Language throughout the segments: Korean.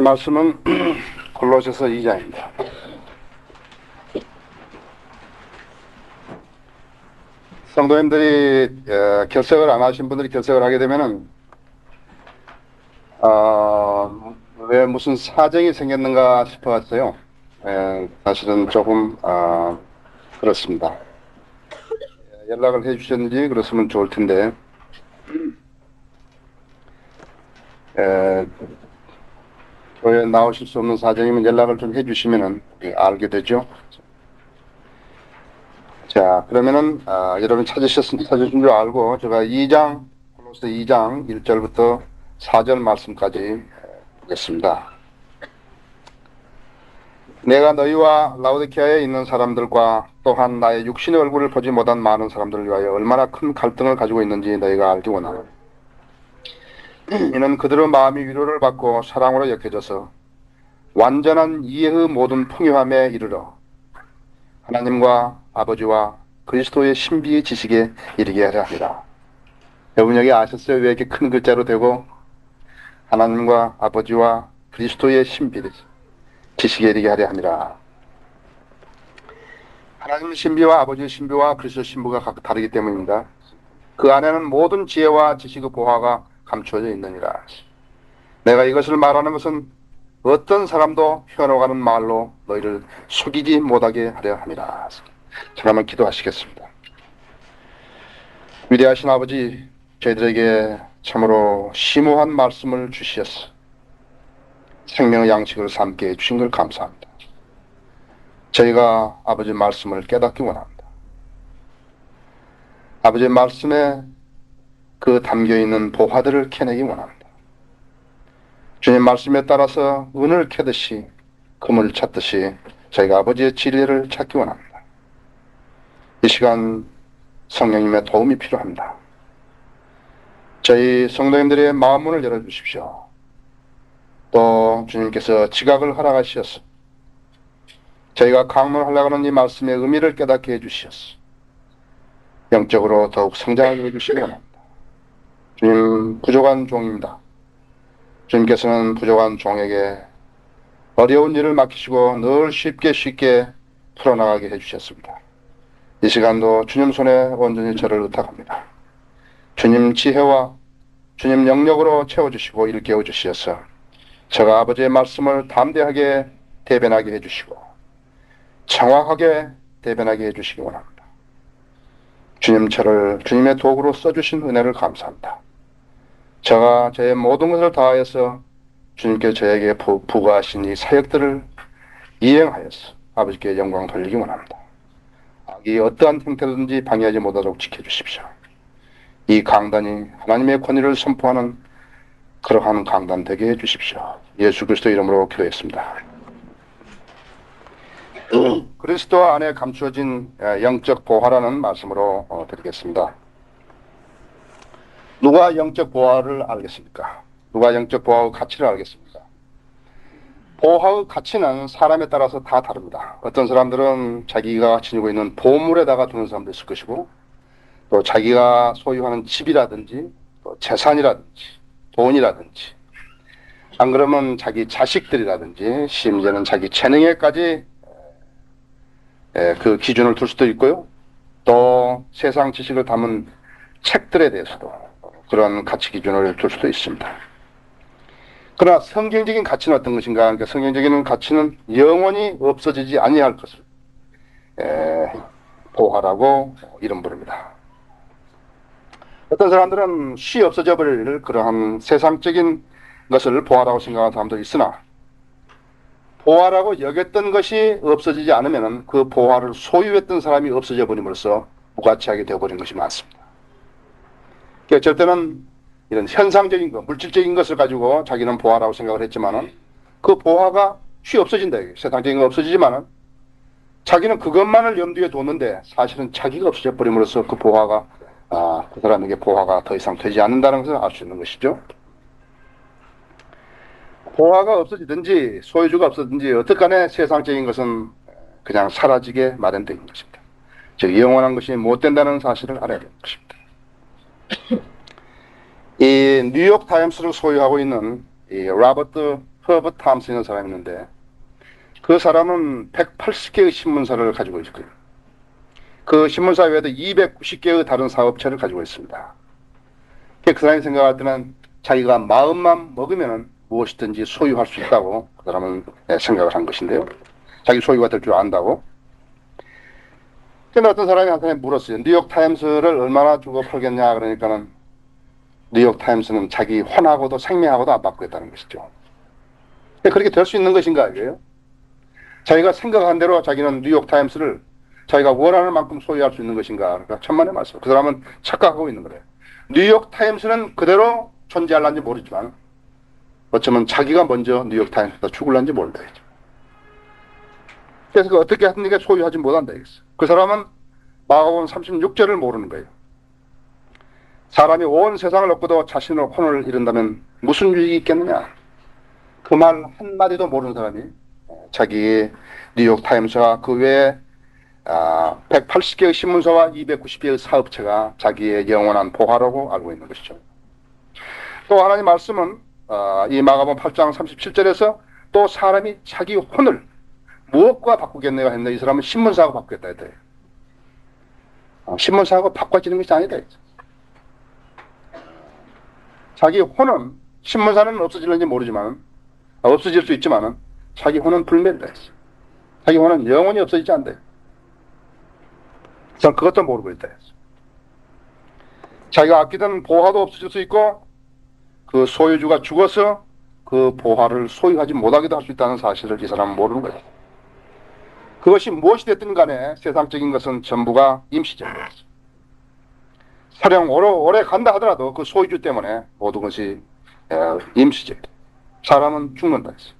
말씀은 골로새서 2장입니다. 성도님들이 결석을 안 하신 분들이 결석을 하게 되면은 왜 무슨 사정이 생겼는가 싶어갔어요. 사실은 조금 그렇습니다. 연락을 해주셨는지 그랬으면 좋을 텐데 교회에 나오실 수 없는 사정이면 연락을 좀 해주시면은 알게 되죠. 자, 그러면은 여러분 찾으신 줄 알고 제가 골로새 2장 1절부터 4절 말씀까지 보겠습니다. 내가 너희와 라오디게아에 있는 사람들과 또한 나의 육신의 얼굴을 보지 못한 많은 사람들을 위하여 얼마나 큰 갈등을 가지고 있는지 너희가 알기 원하노라. 이는 그들의 마음이 위로를 받고 사랑으로 역해져서 완전한 이해의 모든 풍요함에 이르러 하나님과 아버지와 그리스도의 신비의 지식에 이르게 하려 합니다. 여러분 여기 아셨어요? 왜 이렇게 큰 글자로 되고 하나님과 아버지와 그리스도의 신비의 지식에 이르게 하려 합니다. 하나님 신비와 아버지의 신비와 그리스도의 신비가 각각 다르기 때문입니다. 그 안에는 모든 지혜와 지식의 보화가 감추어져 있느니라. 내가 이것을 말하는 것은 어떤 사람도 현혹하는 말로 너희를 속이지 못하게 하려 함이라. 잠깐만 기도하시겠습니다. 위대하신 아버지, 저희들에게 참으로 심오한 말씀을 주시었어. 생명의 양식을 삼게 해주신 걸 감사합니다. 저희가 아버지 말씀을 깨닫기 원합니다. 아버지 말씀에 그 담겨있는 보화들을 캐내기 원합니다. 주님 말씀에 따라서 은을 캐듯이 금을 찾듯이 저희가 아버지의 진리를 찾기 원합니다. 이 시간 성령님의 도움이 필요합니다. 저희 성도님들의 마음문을 열어주십시오. 또 주님께서 지각을 허락하시었어. 저희가 강론하려고 하는 이 말씀의 의미를 깨닫게 해주시었어. 영적으로 더욱 성장하게 해주시기 원합니다. 주님 부족한 종입니다. 주님께서는 부족한 종에게 어려운 일을 맡기시고 늘 쉽게 풀어나가게 해주셨습니다. 이 시간도 주님 손에 온전히 저를 의탁합니다. 주님 지혜와 주님 영역으로 채워주시고 일깨워 주시어서 제가 아버지의 말씀을 담대하게 대변하게 해주시고 정확하게 대변하게 해주시기 원합니다. 주님 저를 주님의 도구로 써주신 은혜를 감사합니다. 제가 저의 모든 것을 다하여서 주님께서 저에게 부과하신 이 사역들을 이행하여서 아버지께 영광 돌리기 원합니다. 악이 어떠한 형태든지 방해하지 못하도록 지켜주십시오. 이 강단이 하나님의 권위를 선포하는 그러한 강단 되게 해주십시오. 예수 그리스도 이름으로 기도했습니다. 그리스도 안에 감추어진 영적 보화라는 말씀으로 드리겠습니다. 누가 영적 보화를 알겠습니까? 누가 영적 보화의 가치를 알겠습니까? 보화의 가치는 사람에 따라서 다 다릅니다. 어떤 사람들은 자기가 지니고 있는 보물에다가 두는 사람도 있을 것이고 또 자기가 소유하는 집이라든지 또 재산이라든지 돈이라든지 안 그러면 자기 자식들이라든지 심지어는 자기 재능에까지 그 기준을 둘 수도 있고요. 또 세상 지식을 담은 책들에 대해서도 그런 가치 기준을 둘 수도 있습니다. 그러나 성경적인 가치는 어떤 것인가? 그러니까 성경적인 가치는 영원히 없어지지 아니할 것을 보화라고 이름 부릅니다. 어떤 사람들은 쉬 없어져 버릴 그러한 세상적인 것을 보화라고 생각하는 사람도 있으나 보화라고 여겼던 것이 없어지지 않으면 그 보화를 소유했던 사람이 없어져 버림으로써 무가치하게 되어버린 것이 많습니다. 그러니까 절대는 이런 현상적인 것, 물질적인 것을 가지고 자기는 보화라고 생각을 했지만은 그 보화가 쉬 없어진다. 세상적인 건 없어지지만은 자기는 그것만을 염두에 뒀는데 사실은 자기가 없어져 버림으로써 그 보화가 그 사람에게 보화가 더 이상 되지 않는다는 것을 알 수 있는 것이죠. 보화가 없어지든지 소유주가 없어지든지 어떻간에 세상적인 것은 그냥 사라지게 마련되어 있는 것입니다. 즉 영원한 것이 못 된다는 사실을 알아야 되는 것입니다. 이 뉴욕 타임스를 소유하고 있는 이 로버트 허버트 탐슨이라는 사람이 있는데 그 사람은 180개의 신문사를 가지고 있고요. 그 신문사 외에도 290개의 다른 사업체를 가지고 있습니다. 그 사람이 생각할 때는 자기가 마음만 먹으면 무엇이든지 소유할 수 있다고 그 사람은 생각을 한 것인데요. 자기 소유가 될 줄 안다고. 근데 어떤 사람이 한테 물었어요. 뉴욕타임스를 얼마나 주고 팔겠냐 그러니까는 뉴욕타임스는 자기 혼하고도 생명하고도 안 바꾸겠다는 것이죠. 그렇게 될 수 있는 것인가 이게요. 자기가 생각한 대로 자기는 뉴욕타임스를 자기가 원하는 만큼 소유할 수 있는 것인가. 그러니까 천만의 말씀. 그 사람은 착각하고 있는 거예요. 뉴욕타임스는 그대로 존재할는지 모르지만 어쩌면 자기가 먼저 뉴욕타임스보다 죽을는지 모른다. 그래서 그 어떻게 하든 게 소유하지 못한다. 그 사람은 마가복음 36절을 모르는 거예요. 사람이 온 세상을 얻고도 자신의 혼을 잃은다면 무슨 유익이 있겠느냐. 그 말 한마디도 모르는 사람이 자기 뉴욕타임스와 그 외에 180개의 신문사와 290개의 사업체가 자기의 영원한 보화라고 알고 있는 것이죠. 또 하나님 말씀은 이 마가복음 8장 37절에서 또 사람이 자기 혼을 무엇과 바꾸겠네요 했는데 이 사람은 신문사하고 바꾸겠다 했대요. 신문사하고 바꿔지는 것이 아니다. 자기 혼은 신문사는 없어질는지 모르지만 없어질 수 있지만 자기 혼은 불멸이다 했어. 자기 혼은 영원히 없어지지 않다. 저는 그것도 모르고 있다 했어. 자기가 아끼던 보화도 없어질 수 있고 그 소유주가 죽어서 그 보화를 소유하지 못하기도 할 수 있다는 사실을 이 사람은 모르는 거예요. 그것이 무엇이 됐든 간에 세상적인 것은 전부가 임시적이었어. 사령 오래 간다 하더라도 그 소유주 때문에 모든 것이 임시적이다. 사람은 죽는다 했어.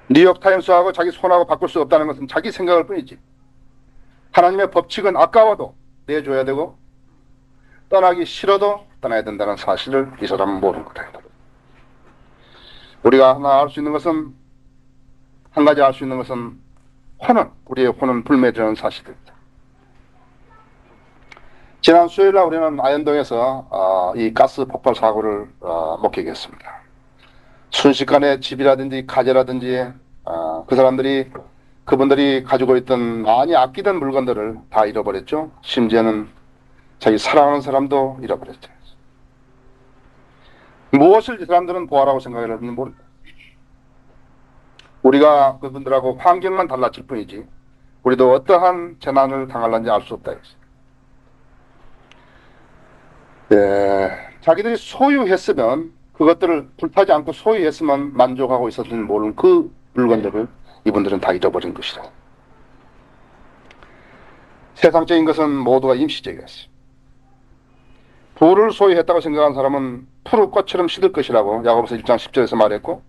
뉴욕타임스하고 자기 손하고 바꿀 수 없다는 것은 자기 생각일 뿐이지. 하나님의 법칙은 아까워도 내줘야 되고 떠나기 싫어도 떠나야 된다는 사실을 이 사람은 모르는 거다. 우리가 하나 알 수 있는 것은 한 가지 알 수 있는 것은 우리의 혼은 불멸이라는 사실입니다. 지난 수요일날 우리는 아현동에서 이 가스 폭발 사고를 목격했습니다. 순식간에 집이라든지 가재라든지 그분들이 가지고 있던 많이 아끼던 물건들을 다 잃어버렸죠. 심지어는 자기 사랑하는 사람도 잃어버렸죠. 무엇을 이 사람들은 보아라고 생각을 했는지 모릅니다. 우리가 그분들하고 환경만 달라질 뿐이지 우리도 어떠한 재난을 당할는지 알 수 없다. 자기들이 소유했으면 그것들을 불타지 않고 소유했으면 만족하고 있었는지 모르는 그 물건들을 이분들은 다 잃어버린 것이다. 세상적인 것은 모두가 임시적이었어. 부를 소유했다고 생각한 사람은 푸른 꽃처럼 시들 것이라고 야고보서 1장 10절에서 말했고,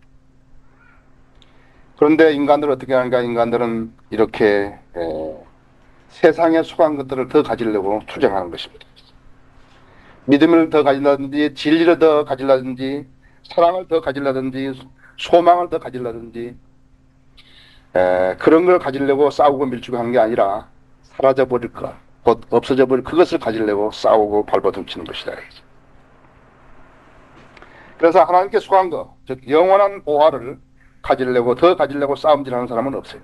그런데 인간들은 어떻게 하는가? 인간들은 이렇게 세상에 속한 것들을 더 가지려고 투쟁하는 것입니다. 믿음을 더 가지려든지 진리를 더 가지려든지 사랑을 더 가지려든지 소망을 더 가지려든지 그런 걸 가지려고 싸우고 밀치고 하는 게 아니라 사라져버릴 것, 곧 없어져버릴 그것을 가지려고 싸우고 발버둥치는 것이다. 그래서 하나님께 속한 것, 즉 영원한 보화를 가지려고 더 가지려고 싸움질하는 사람은 없어요.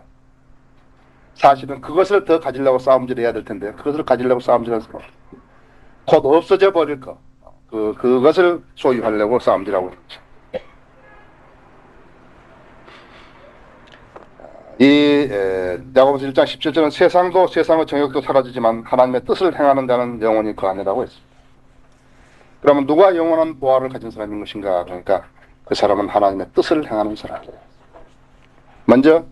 사실은 그것을 더 가지려고 싸움질해야 될 텐데 그것을 가지려고 싸움질하는 사람은 곧 없어져 버릴 것, 그것을 소유하려고 싸움질하고 있는 거죠. 이 야고보서 1장 17절은 세상도 세상의 정욕도 사라지지만 하나님의 뜻을 행하는 자는 영원히 거하느라고 했습니다. 그러면 누가 영원한 보화를 가진 사람인 것인가? 그러니까 그 사람은 하나님의 뜻을 행하는 사람이에요. 먼저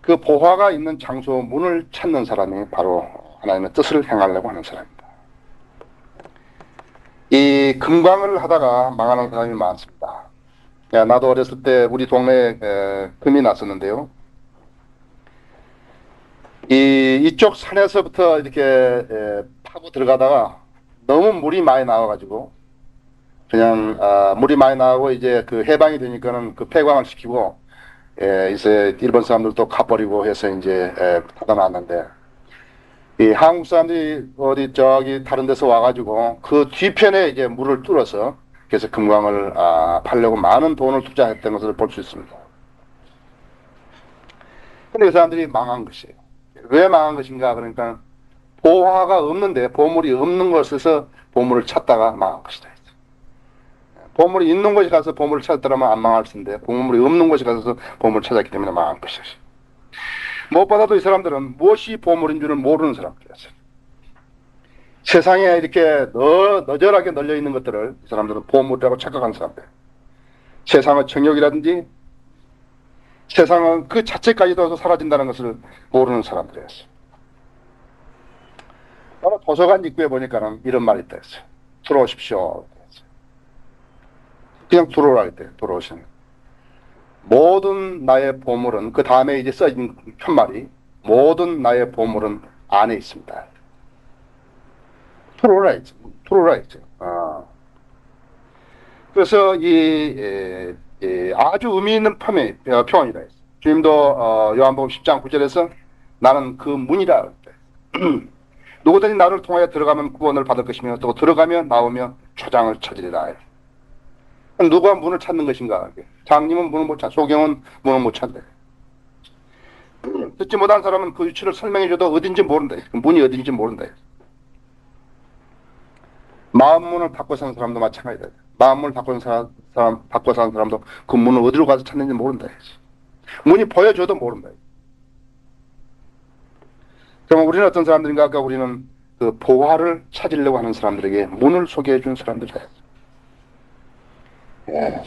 그 보화가 있는 장소 문을 찾는 사람이 바로 하나님의 뜻을 행하려고 하는 사람입니다. 이 금광을 하다가 망하는 사람이 많습니다. 나도 어렸을 때 우리 동네에 금이 났었는데요. 이쪽 산에서부터 이렇게 파고 들어가다가 너무 물이 많이 나와가지고 그냥 물이 많이 나오고 이제 그 해방이 되니까는 그 폐광을 시키고 이제 일본 사람들도 가버리고 해서 이제 닫아놨는데 이 한국 사람들이 어디 저기 다른 데서 와가지고 그 뒤편에 이제 물을 뚫어서 그래서 금광을 팔려고 많은 돈을 투자했던 것을 볼 수 있습니다. 근데 그 사람들이 망한 것이에요. 왜 망한 것인가? 그러니까 보화가 없는데, 보물이 없는 곳에서 보물을 찾다가 망한 것이다. 보물이 있는 곳에 가서 보물을 찾았더라면 안 망할 텐데, 보물이 없는 곳에 가서 보물을 찾았기 때문에 망한 것이다. 무엇보다도 이 사람들은 무엇이 보물인 줄을 모르는 사람들이었어요. 세상에 이렇게 너절하게 널려 있는 것들을 이 사람들은 보물이라고 착각한 사람들. 세상의 정욕이라든지 세상은 그 자체까지도 사라진다는 것을 모르는 사람들이었어요. 어느 도서관 입구에 보니까는 이런 말이 있다 했어요. 들어오십시오. 그냥 들어오라 했대요. 들어오시면. 모든 나의 보물은, 그 다음에 이제 써진 편말이, 모든 나의 보물은 안에 있습니다. 들어오라 했죠. 들어오라 했죠. 그래서 아주 의미 있는 표현이라 했어요. 주님도 요한복음 10장 9절에서 나는 그 문이라 그랬대요. 누구든지 나를 통하여 들어가면 구원을 받을 것이며 또 들어가며 나오며 초장을 찾으리라. 누가 문을 찾는 것인가? 장님은 문을 못 찾, 소경은 문을 못 찾는다. 듣지 못한 사람은 그 위치를 설명해줘도 어딘지 모른다. 문이 어딘지 모른다. 마음문을 바꿔 사는 사람도 마찬가지다. 마음문을 바꿔 사는 사람도 그 문을 어디로 가서 찾는지 모른다. 문이 보여줘도 모른다. 그러면 우리는 어떤 사람들인가? 아까 우리는 그 보화를 찾으려고 하는 사람들에게 문을 소개해 준 사람들이다. 예.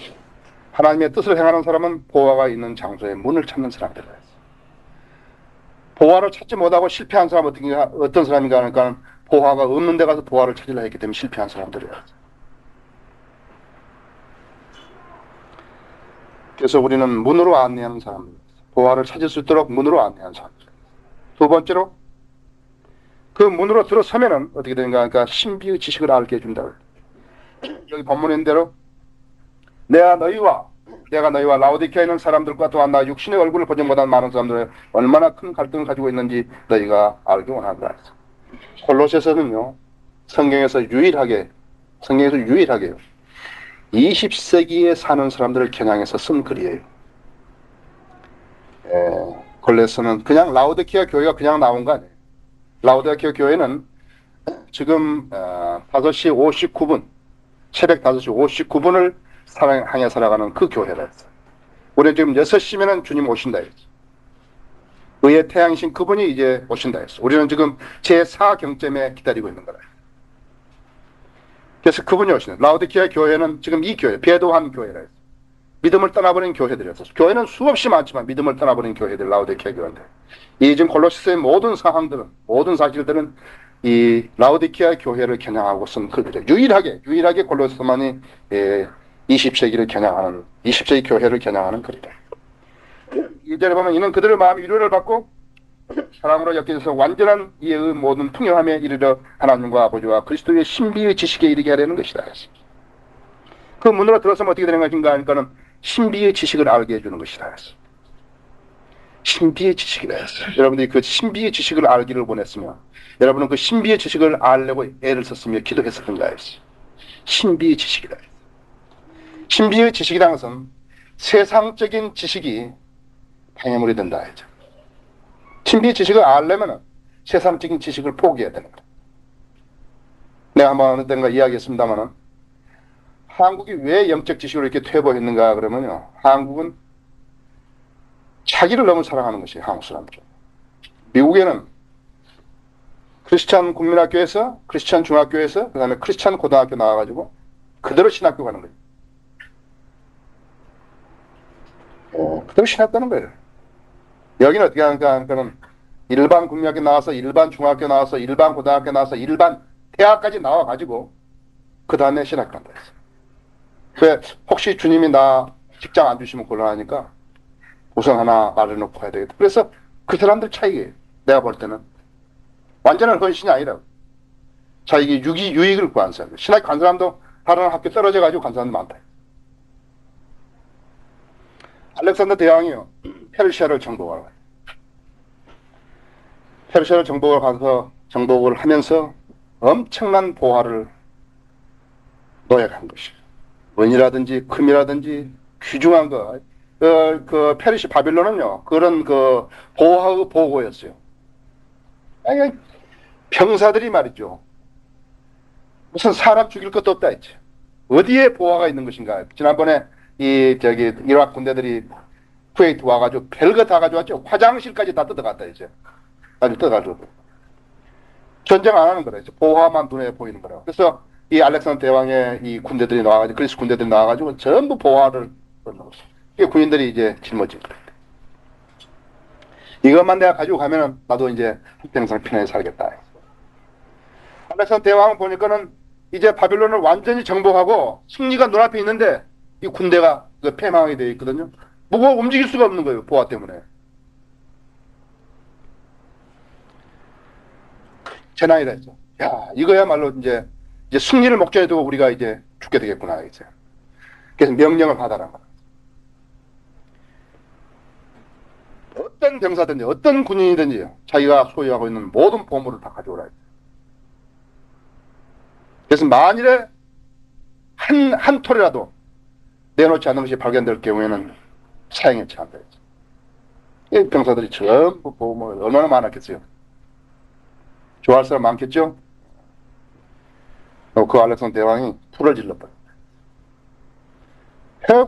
하나님의 뜻을 행하는 사람은 보화가 있는 장소에 문을 찾는 사람들이다. 보화를 찾지 못하고 실패한 사람은 어떤 사람인가 하니까 보화가 없는 데 가서 보화를 찾으려 했기 때문에 실패한 사람들이야. 그래서 우리는 문으로 안내하는 사람들, 보화를 찾을 수 있도록 문으로 안내하는 사람들. 두 번째로 그 문으로 들어서면은 어떻게 되는가 하니까 신비의 지식을 알게 해준다. 여기 본문에 있는 대로 내가 너희와 라오디케아에 있는 사람들과 또한 나 육신의 얼굴을 보지 못한 많은 사람들의 얼마나 큰 갈등을 가지고 있는지 너희가 알기 원한다. 콜로새서는요, 성경에서 유일하게 20세기에 사는 사람들을 겨냥해서 쓴 글이에요. 콜로새서는 그냥 라오디케아 교회가 그냥 나온 거 아니에요. 라오디케아 교회는 지금 5시 59분, 새벽 5시 59분을 향해 살아가는 그 교회라 했어요. 우리는 지금 6시면은 주님 오신다 했지. 의의 태양이신 그분이 이제 오신다 했어. 우리는 지금 제4경점에 기다리고 있는 거라. 그래서 그분이 오시네. 라오디케아 교회는 지금 이 교회, 배도한 교회라 했어. 믿음을 떠나버린 교회들이었어. 교회는 수없이 많지만 믿음을 떠나버린 교회들, 라오디케아 교회인데. 이 지금 골로새서의 모든 사항들은, 모든 사실들은 이 라오디케아 교회를 겨냥하고 쓴 글들이에요. 유일하게 골로새서만이 20세기를 겨냥하는, 20세기 교회를 겨냥하는 글이다. 1절에 보면 이는 그들의 마음이 위로를 받고 사랑으로 엮여져서 완전한 이해의 모든 풍요함에 이르러 하나님과 아버지와 그리스도의 신비의 지식에 이르게 하려는 것이다. 그 문으로 들어서면 어떻게 되는 것인가 하니까는 신비의 지식을 알게 해주는 것이다. 신비의 지식이라 했어요. 여러분들이 그 신비의 지식을 알기를 원했으면 여러분은 그 신비의 지식을 알려고 애를 썼으며 기도했었던가 했어요. 신비의 지식이라 했어요. 신비의 지식이라는 것은 세상적인 지식이 방해물이 된다 했죠. 신비의 지식을 알려면 세상적인 지식을 포기해야 되는 거예요. 내가 한번 어느 때인가 이야기했습니다마는 한국이 왜 영적 지식으로 이렇게 퇴보했는가 그러면요. 한국은 자기를 너무 사랑하는 것이에요. 한국 사람들. 미국에는 크리스찬 국민학교에서, 크리스찬 중학교에서, 그 다음에 크리스찬 고등학교 나와가지고 그대로 신학교 가는 거예요. 그대로 신학 가는 거예요. 여기는 어떻게 하는가 하니까는 일반 국민학교 나와서, 일반 중학교 나와서, 일반 고등학교 나와서, 일반 대학까지 나와가지고 그 다음에 신학 간다 했어요. 왜 혹시 주님이 나 직장 안 주시면 곤란하니까 우선 하나 말해놓고 해야 되겠다. 그래서 그 사람들 차이예요. 내가 볼 때는 완전한 헌신이 아니라고. 자기 유익을 구한 사람들. 신학 간 사람도 다른 학교 떨어져가지고 간 사람도 많다. 알렉산더 대왕이요. 페르시아를 정복하러 가요. 페르시아를 정복을 하면서 엄청난 보화를 노획한 것이에요. 은이라든지 금이라든지 귀중한 거, 그 페르시 바빌론은요 그런 그 보호의 보고였어요. 아니, 병사들이 말이죠. 무슨 사람 죽일 것도 없다 했지. 어디에 보호가 있는 것인가. 지난번에 이 저기 이라크 군대들이 쿠웨이트 와가지고 별거 다 가져왔죠. 화장실까지 다 뜯어갔다 이제. 아주 뜯어가지고 전쟁 안 하는 거라 이제. 보호만 눈에 보이는 거라. 그래서 이 알렉산더 대왕의 이 군대들이 나와가지고 그리스 군대들이 나와가지고 전부 보호를 넣었어. 이 군인들이 이제 짊어진 거야. 이것만 내가 가지고 가면은 나도 이제 평생 편하게 살겠다. 알렉산더 대왕을 보니까는 이제 바빌론을 완전히 정복하고 승리가 눈앞에 있는데 이 군대가 그 패망하게 되어 있거든요. 뭐가 움직일 수가 없는 거예요. 보아 때문에. 재난이라 했죠. 야, 이거야말로 이제 승리를 목전에 두고 우리가 이제 죽게 되겠구나. 이제. 그래서 명령을 받아라. 어떤 병사든지 어떤 군인이든지 자기가 소유하고 있는 모든 보물을 다 가져오라. 그래서 만일에 한 톨이라도 내놓지 않는 것이 발견될 경우에는 사형에 처한다. 이 병사들이 전부 보물 얼마나 많았겠어요. 좋아할 사람 많겠죠? 그 알렉산더 대왕이 불을 질러버렸다.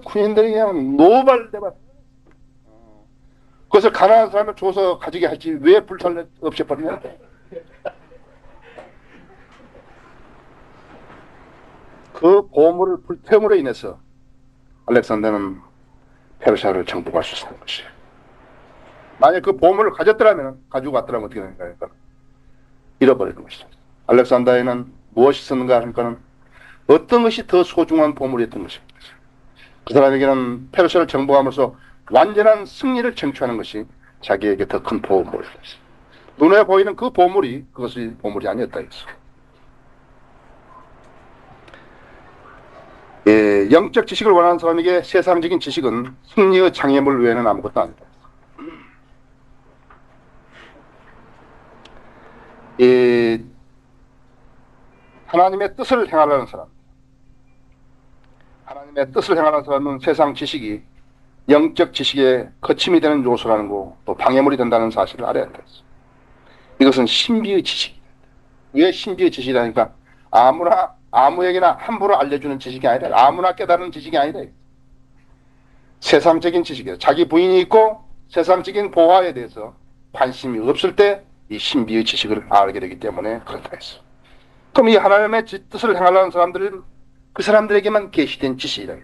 군인들이 그냥 노발대발. 그것을 가난한 사람을 줘서 가지게 하지 왜 불살을 없애버리냐? 그 보물을 불태움으로 인해서 알렉산더는 페르시아를 정복할 수 있었던 것이에요. 만약 그 보물을 가지고 갔더라면 어떻게 되는가 하니까 잃어버리는 것이죠. 알렉산더에는 무엇이 있었는가 하니까는 어떤 것이 더 소중한 보물이었던 것입니다. 그 사람에게는 페르시아를 정복하면서 완전한 승리를 쟁취하는 것이 자기에게 더 큰 보물이었어요. 눈에 보이는 그 보물이 그것이 보물이 아니었다 했어. 예, 영적 지식을 원하는 사람에게 세상적인 지식은 승리의 장애물 외에는 아무것도 아니다. 이 하나님의 뜻을 행하려는 사람, 하나님의 뜻을 행하는 사람은 세상 지식이 영적 지식의 거침이 되는 요소라는 거, 또 방해물이 된다는 사실을 알아야 한다. 이것은 신비의 지식이다. 왜 신비의 지식이라니까 아무에게나 함부로 알려주는 지식이 아니라 아무나 깨달은 지식이 아니다. 세상적인 지식이에요. 자기 부인이 있고 세상적인 보화에 대해서 관심이 없을 때 이 신비의 지식을 알게 되기 때문에 그렇다 했어. 그럼 이 하나님의 뜻을 행하려는 사람들은 그 사람들에게만 계시된 지식이다.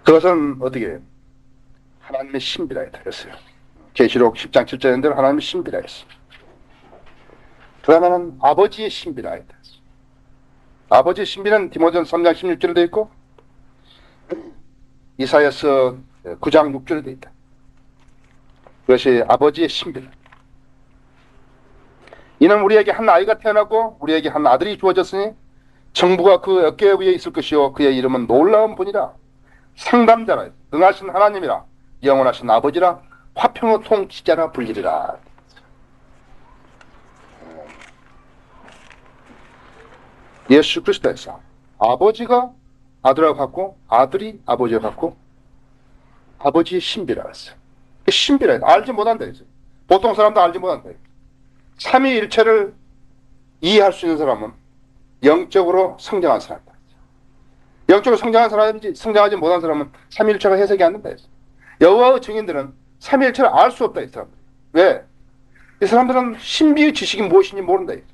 그것은 어떻게 해요? 하나님의 신비라 했어요. 계시록 10장 7절에 대로 하나님의 신비라 했어. 그러면은 아버지의 신비라 했다. 아버지의 신비는 디모데전서 3장 16절에 되어 있고 이사야서 9장 6절에 되어 있다. 그것이 아버지의 신비다. 이는 우리에게 한 아이가 태어나고 우리에게 한 아들이 주어졌으니 정부가 그 어깨 위에 있을 것이요 그의 이름은 놀라운 분이라 상담자라 능하신 하나님이라 영원하신 아버지라 화평의 통치자라 불리리라. 예수 그리스도에서 아버지가 아들하고 같고 아들이 아버지와 같고 아버지의 신비라 했어요. 신비라 알지 못한다 했어요. 보통 사람도 알지 못한다. 삼위일체를 이해할 수 있는 사람은 영적으로 성장한 사람이다. 영적으로 성장한 사람이지 성장하지 못한 사람은 삼위일체가 해석이 안 된다 했어요. 여호와의 증인들은 삼위일체를 알 수 없다 이 사람들. 왜? 이 사람들은 신비의 지식이 무엇인지 모른다 했어요.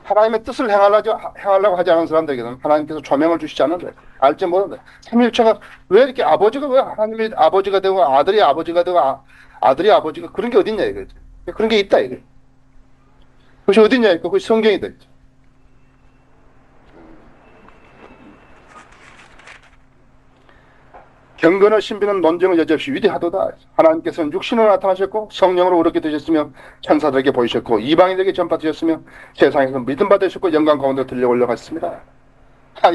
하나님의 뜻을 행하려고 하지 않은 사람들에게는 하나님께서 조명을 주시지 않는다. 알지 못한다. 삼위일체가 왜 이렇게 아버지가 왜 하나님이 아버지가 되고 아들이 아버지가 되고 아들이 아버지가 그런 게 어딨냐 이거지. 그런 게 있다 이거. 그것이 어딨냐 이거. 그것이 성경이다. 경건의 신비는 논쟁을 여지없이 위대하도다. 하나님께서는 육신으로 나타나셨고 성령으로 어렵게 되셨으며 천사들에게 보이셨고 이방인에게 전파되셨으며 세상에서 믿음 받으셨고 영광 가운데 들려 올라갔습니다.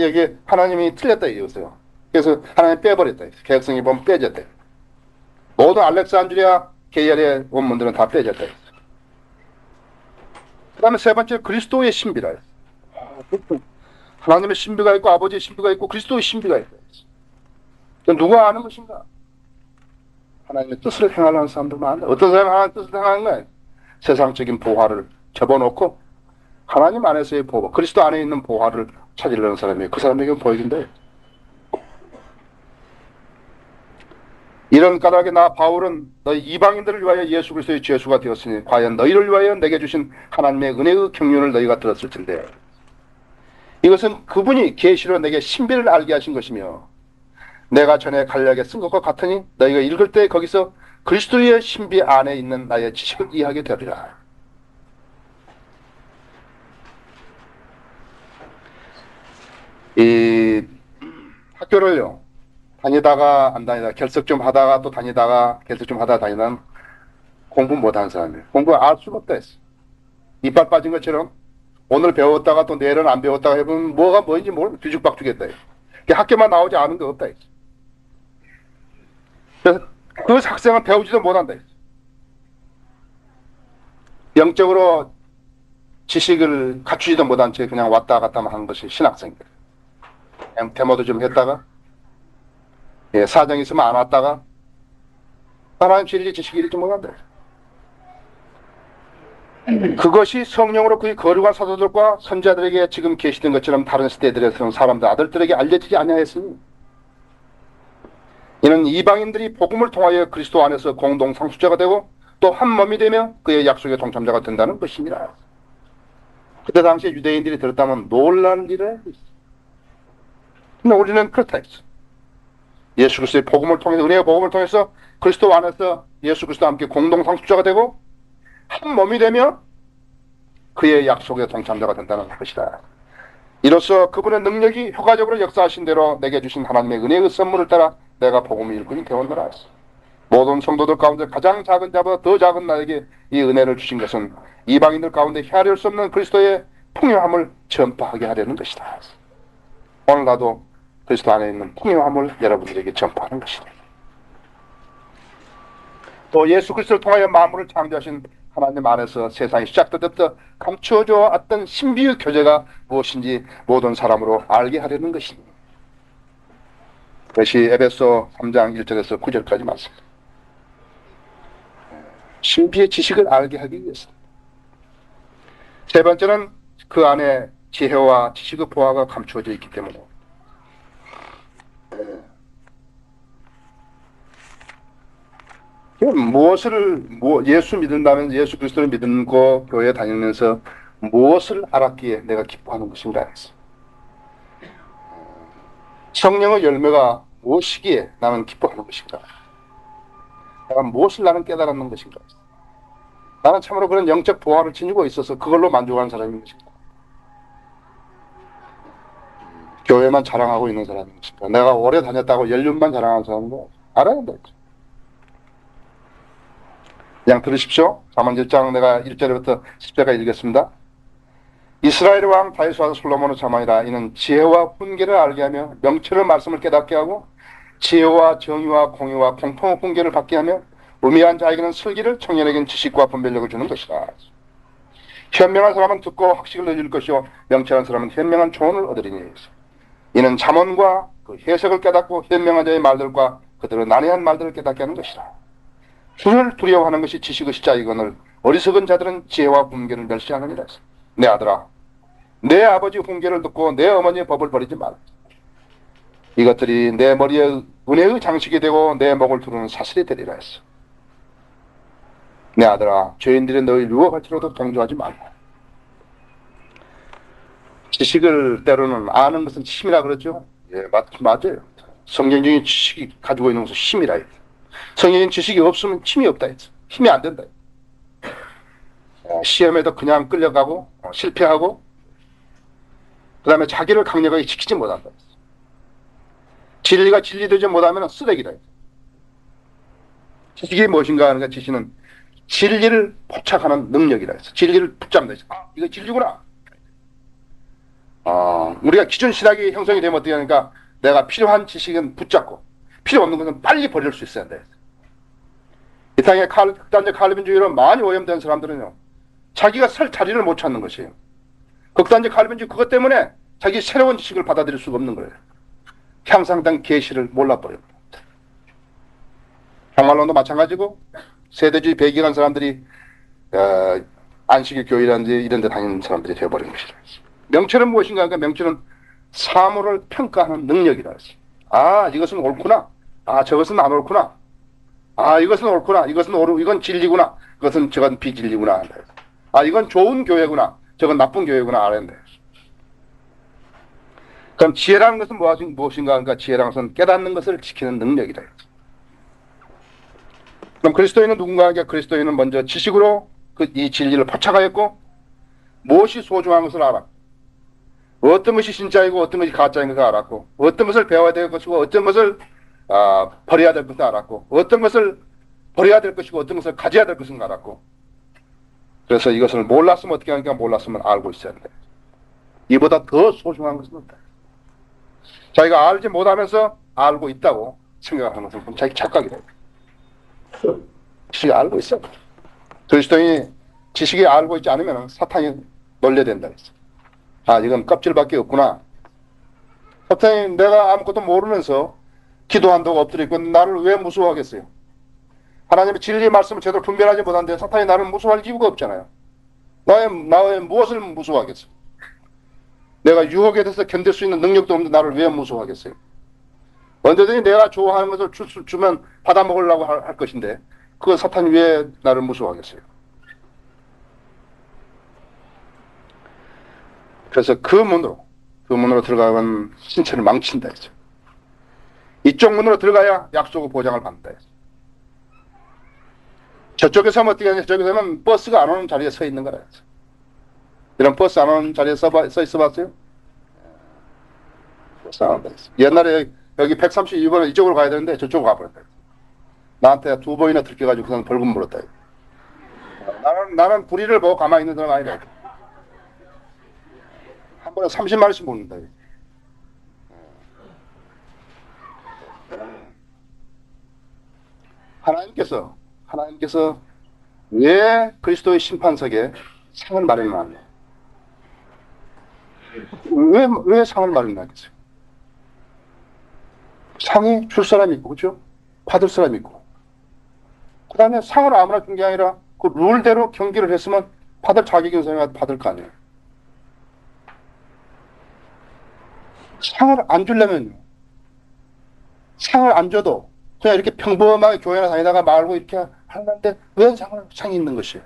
여기 하나님이 틀렸다 이거였어요. 그래서 하나님 빼버렸다. 개혁성이 보면 빼졌다. 모든 알렉산드리아 계열의 원문들은 다 빼졌다. 그 다음에 세 번째 그리스도의 신비라 했어. 하나님의 신비가 있고 아버지의 신비가 있고 그리스도의 신비가 있다. 누가 아는 것인가? 하나님의 뜻을 행하려는 사람들만 안다. 어떤 사람이 하나님의 뜻을 행하는 거야? 세상적인 보화를 접어놓고 하나님 안에서의 보화, 그리스도 안에 있는 보화를 찾으려는 사람이 그 사람에게 보이긴데, 이런 까닭에 나 바울은 너희 이방인들을 위하여 예수 그리스도의 죄수가 되었으니 과연 너희를 위하여 내게 주신 하나님의 은혜의 경륜을 너희가 들었을 텐데, 이것은 그분이 계시로 내게 신비를 알게 하신 것이며 내가 전에 간략하게 쓴 것과 같으니 너희가 읽을 때 거기서 그리스도의 신비 안에 있는 나의 지식을 이해하게 되리라. 이 학교를요, 다니다가 안 다니다가 결석 좀 하다가 또 다니다가 결석 좀 하다가 다니다가 공부 못하는 사람이에요. 공부 알 수가 없다 했어. 이빨 빠진 것처럼 오늘 배웠다가 또 내일은 안 배웠다가 해보면 뭐가 뭐인지 모르면 뒤죽박죽했다 했어. 학교만 나오지 않은 거 없다 했어. 그래서 그 학생은 배우지도 못한다 했어. 영적으로 지식을 갖추지도 못한 채 그냥 왔다 갔다만 하는 것이 신학생들. 그냥 데모도 좀 했다가 사정이 있으면 안 왔다가 하나님 진리 지식이 이르지 못한다. 그것이 성령으로 그의 거룩한 사도들과 선자들에게 지금 계시된 것처럼 다른 시대들에서는 사람들 아들들에게 알려지지 아니하였으니 이는 이방인들이 복음을 통하여 그리스도 안에서 공동 상속자가 되고 또 한 몸이 되며 그의 약속의 동참자가 된다는 것이니라. 그때 당시에 유대인들이 들었다면 놀랄 일에 있어. 근데 우리는 그렇다 했어. 예수 그리스도의 복음을 통해서, 은혜의 복음을 통해서 그리스도 안에서 예수 그리스도와 함께 공동 상속자가 되고 한 몸이 되며 그의 약속의 동참자가 된다는 것이다. 이로써 그분의 능력이 효과적으로 역사하신 대로 내게 주신 하나님의 은혜의 선물을 따라 내가 복음의 일꾼이 되었노라 했어. 모든 성도들 가운데 가장 작은 자보다 더 작은 나에게 이 은혜를 주신 것은 이방인들 가운데 헤아릴 수 없는 그리스도의 풍요함을 전파하게 하려는 것이다. 오늘 나도 그리스도 안에 있는 풍요함을 여러분들에게 전파하는 것이다. 또 예수 그리스도를 통하여 만물을 창조하신 하나님 안에서 세상이 시작될 때부터 감추어져 왔던 신비의 교제가 무엇인지 모든 사람으로 알게 하려는 것입니다. 그것이 에베소 3장 1절에서 9절까지 말씀입니다. 신비의 지식을 알게 하기 위해서. 세 번째는 그 안에 지혜와 지식의 보화가 감추어져 있기 때문에 예수 믿는다면 예수 그리스도를 믿고 교회에 다니면서 무엇을 알았기에 내가 기뻐하는 것인가 했어. 성령의 열매가 무엇이기에 나는 기뻐하는 것인가. 내가 무엇을 나는 깨달았는 것인가. 나는 참으로 그런 영적 보화를 지니고 있어서 그걸로 만족하는 사람인 것인가. 교회만 자랑하고 있는 사람인 것인가. 내가 오래 다녔다고 연륜만 자랑하는 사람인가. 알아야 된다. 그냥 들으십시오. 잠언 1장 내가 1절부터 10절까지 읽겠습니다. 이스라엘 왕 다윗과 솔로몬의 자만이라. 이는 지혜와 훈계를 알게 하며 명철의 말씀을 깨닫게 하고 지혜와 정의와 공의와 공평한 훈계를 받게 하며 우미한 자에게는 슬기를, 청년에게는 지식과 분별력을 주는 것이다. 현명한 사람은 듣고 학식을 얻을 것이요 명철한 사람은 현명한 조언을 얻으리니. 이는 잠언과 그 해석을 깨닫고 현명한 자의 말들과 그들의 난해한 말들을 깨닫게 하는 것이다. 주를 두려워하는 것이 지식의 시작이거늘 어리석은 자들은 지혜와 분계를 멸시하느니라. 내 아들아, 내 아버지 훈계를 듣고 내 어머니의 법을 버리지 마라. 이것들이 내 머리에 은혜의 장식이 되고 내 목을 두르는 사슬이 되리라 했어. 내 아들아, 죄인들이 너희 유혹할지라도 동조하지 말라. 지식을 때로는 아는 것은 힘이라 그러죠. 예, 맞아요. 성경적인 지식이 가지고 있는 것은 힘이라 해요. 성경적인 지식이 없으면 힘이 없다 했어. 힘이 안 된다. 시험에도 그냥 끌려가고 실패하고 그 다음에 자기를 강력하게 지키지 못한다. 진리가 진리되지 못하면 쓰레기다. 지식이 무엇인가 하는 것, 지식은 진리를 포착하는 능력이라 해서 진리를 붙잡는다 해서 이거 진리구나. 우리가 기존 신학이 형성이 되면 어떻게 하니까 내가 필요한 지식은 붙잡고 필요 없는 것은 빨리 버릴 수 있어야 돼. 이 땅에 극단적 칼빈주의로 많이 오염된 사람들은요, 자기가 설 자리를 못 찾는 것이에요. 극단적 갈변주의 그것 때문에 자기 새로운 지식을 받아들일 수가 없는 거예요. 향상된 계시를 몰라버려요. 평화론도 마찬가지고 세대주의 배기간 사람들이 안식일 교회라든지 이런 데 다니는 사람들이 되어버린 것이다. 명철은 무엇인가 하니까 명철은 사물을 평가하는 능력이다. 아, 이것은 옳구나. 아, 저것은 안 옳구나. 아, 이것은 옳구나. 이건 진리구나. 저건 비진리구나. 아, 이건 좋은 교회구나. 저건 나쁜 교회구나. 알았네. 그럼 지혜라는 것은 무엇인가 하니까 지혜라는 것은 깨닫는 것을 지키는 능력이다. 그럼 그리스도인은 누군가에게 그리스도인은 먼저 지식으로 이 진리를 포착하였고 무엇이 소중한 것을 알았고 어떤 것이 진짜이고 어떤 것이 가짜인 것을 알았고 어떤 것을 배워야 될 것이고 어떤 것을 버려야 될 것을 알았고 어떤 것을 버려야 될 것이고 어떤 것을 가져야 될 것을 알았고 그래서 이것을 몰랐으면 어떻게 하니까 몰랐으면 알고 있어야 한다. 이보다 더 소중한 것은 없다. 자기가 알지 못하면서 알고 있다고 생각하는 것은 자기 착각이다. 지식이 알고 있어. 그리스도인이 지식이 알고 있지 않으면 사탄이 놀려댄다. 아, 이건 껍질밖에 없구나. 사탄이 내가 아무것도 모르면서 기도한다고 엎드리고 나를 왜 무서워하겠어요? 하나님의 진리의 말씀을 제대로 분별하지 못하는데 사탄이 나를 무서워할 이유가 없잖아요. 나의 무엇을 무서워하겠어요? 내가 유혹에 대해서 견딜 수 있는 능력도 없는데 나를 왜 무서워하겠어요? 언제든지 내가 좋아하는 것을 주면 받아먹으려고 할 것인데 그 사탄이 왜 나를 무서워하겠어요? 그래서 그 문으로 들어가면 신체를 망친다 했죠. 이쪽 문으로 들어가야 약속의 보장을 받는다 했죠. 저쪽에서 하면 어떻게 하냐? 저쪽에서 하면 버스가 안 오는 자리에 서 있는 거라 했죠. 이런 버스 안 오는 자리에 서 있어 봤어요? 버스 안 온다 했어. 옛날에 여기 132번은 이쪽으로 가야 되는데 저쪽으로 가버렸다. 나한테 2번이나 들켜가지고 그냥 벌금 물었다. 나는 불의를 보고 가만히 있는 사람 아니라. 한 번에 30만 원씩 먹는다. 하나님께서 왜 그리스도의 심판석에 상을 마련하냐? 왜 상을 마련하겠어요? 상이 줄 사람이 있고, 그죠? 받을 사람이 있고. 그 다음에 상을 아무나 준 게 아니라 그 룰대로 경기를 했으면 받을 자격이 있는 사람이 받을 거 아니에요. 상을 안 주려면요. 상을 안 줘도 그냥 이렇게 평범하게 교회나 다니다가 말고 이렇게 하는데 왜 상이 있는 것이에요?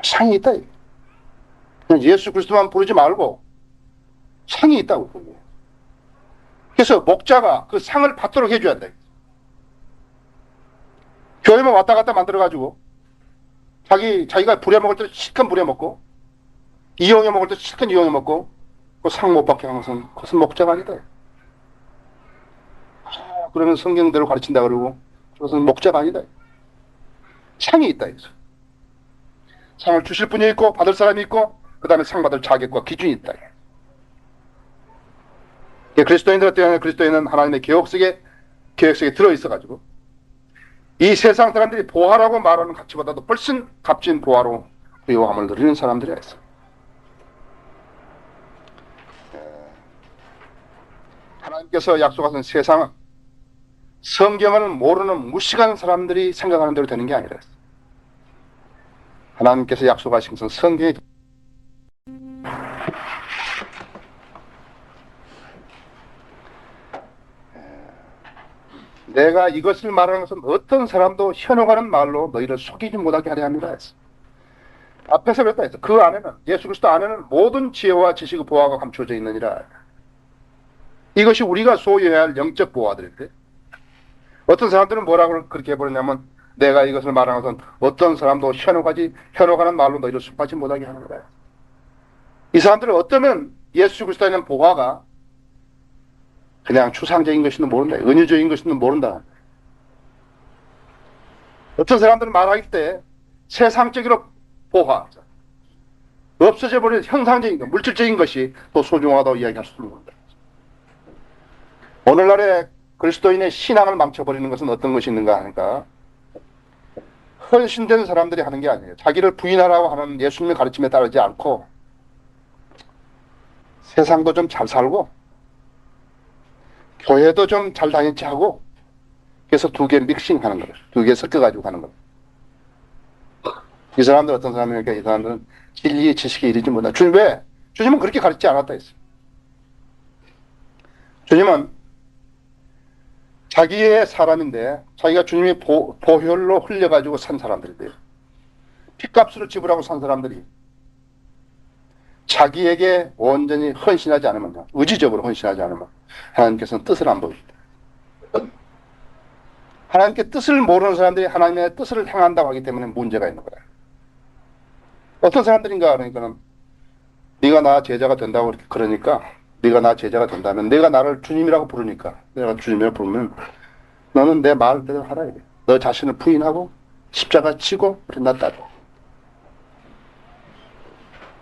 상이 있다. 그냥 예수 그리스도만 부르지 말고 상이 있다고. 그래서 목자가 그 상을 받도록 해줘야 한다. 교회만 왔다 갔다 만들어가지고 자기가 부려먹을 때 실컷 부려먹고 이용해 먹을 때 실컷 이용해 먹고 그 상 못 받게 하는 것은 그것은 목자가 아니다. 그러면 성경대로 가르친다 그러고 그것은 목자가 아니다. 상이 있다. 상을 주실 분이 있고 받을 사람이 있고 그 다음에 상 받을 자격과 기준이 있다. 그리스도인은 하나님의 계획 속에 들어있어가지고 이 세상 사람들이 보화라고 말하는 가치보다도 훨씬 값진 보화로 부요함을 누리는 사람들이야 있어. 하나님께서 약속하신 세상은 성경을 모르는 무식한 사람들이 생각하는 대로 되는 게 아니라 하나님께서 약속하신 것은 성경에 내가 이것을 말하는 것은 어떤 사람도 현혹하는 말로 너희를 속이지 못하게 하려 합니다 했어. 앞에서 그랬다 했어. 그 안에는 예수 그리스도 안에는 모든 지혜와 지식의 보화가 감춰져 있느니라. 이것이 우리가 소유해야 할 영적 보화들인데 어떤 사람들은 뭐라고 그렇게 해버렸냐면 내가 이것을 말하는 것은 어떤 사람도 현혹하는 말로 너희를 속하지 못하게 하는 거다. 이 사람들은 어쩌면 예수 그리스도에 있는 보화가 그냥 추상적인 것인지도 모른다. 은유적인 것인지도 모른다. 어떤 사람들은 말할 때 세상적으로 보화, 없어져 버린 형상적인 것, 물질적인 것이 또 소중하다고 이야기할 수 있는 겁니다. 오늘날의 그리스도인의 신앙을 망쳐버리는 것은 어떤 것이 있는가 하니까 헌신된 사람들이 하는 게 아니에요. 자기를 부인하라고 하는 예수님의 가르침에 따르지 않고 세상도 좀 잘 살고 교회도 좀 잘 다니지 하고 그래서 두 개 믹싱하는 거예요. 두 개 섞어가지고 가는 거예요. 이 사람들 어떤 사람이니까 이 사람들은 진리의 지식에 이르지 못한다. 주님 왜? 주님은 그렇게 가르치지 않았다 했어요. 주님은 자기의 사람인데 자기가 주님의 보혈로 흘려가지고 산 사람들인데요. 핏값으로 지불하고 산 사람들이 자기에게 온전히 헌신하지 않으면, 의지적으로 헌신하지 않으면 하나님께서는 뜻을 안 보입니다. 하나님께 뜻을 모르는 사람들이 하나님의 뜻을 행한다고 하기 때문에 문제가 있는 거예요. 어떤 사람들인가 그러니까는 네가 나 제자가 된다고 그러니까 네가 나 제자가 된다면 내가 나를 주님이라고 부르니까 내가 주님이라고 부르면 너는 내 말대로 하라 이래. 너 자신을 부인하고 십자가 치고 그래 나 따라.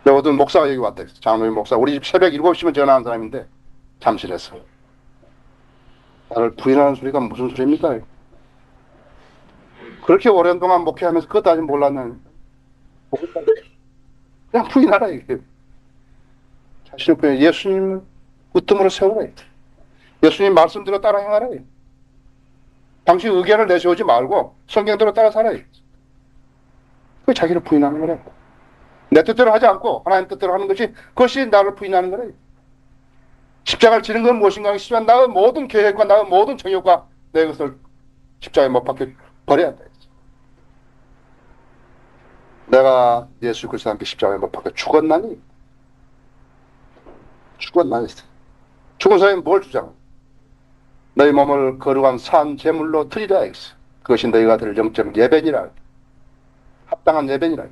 어떤 목사가 여기 왔다 했어. 장로님 목사. 우리 집 새벽 7시면 전화한 사람인데 잠실에서. 나를 부인하는 소리가 무슨 소리입니까? 그렇게 오랜 동안 목회하면서 그것도 아직 몰랐는 그냥 부인하라 이게. 자신을 부인 예수님을 으뜸으로 세우라. 예수님 말씀대로 따라 행하라. 당신 의견을 내세우지 말고 성경대로 따라 살아야 그 자기를 부인하는 거래. 내 뜻대로 하지 않고 하나님 뜻대로 하는 것이 그것이 나를 부인하는 거래. 십자가를 지는 건 무엇인가 하시지만 나의 모든 계획과 나의 모든 정욕과 내 것을 십자가에 못 박혀 버려야 한다. 내가 예수 그리스도와 함께 십자가에 못 박혀 죽었나니? 죽었나니? 죽은 사람이 뭘 주장해? 너희 몸을 거룩한 산 제물로 드리라 했어. 그것이 너희가 드릴 영적 예배니라. 합당한 예배니라.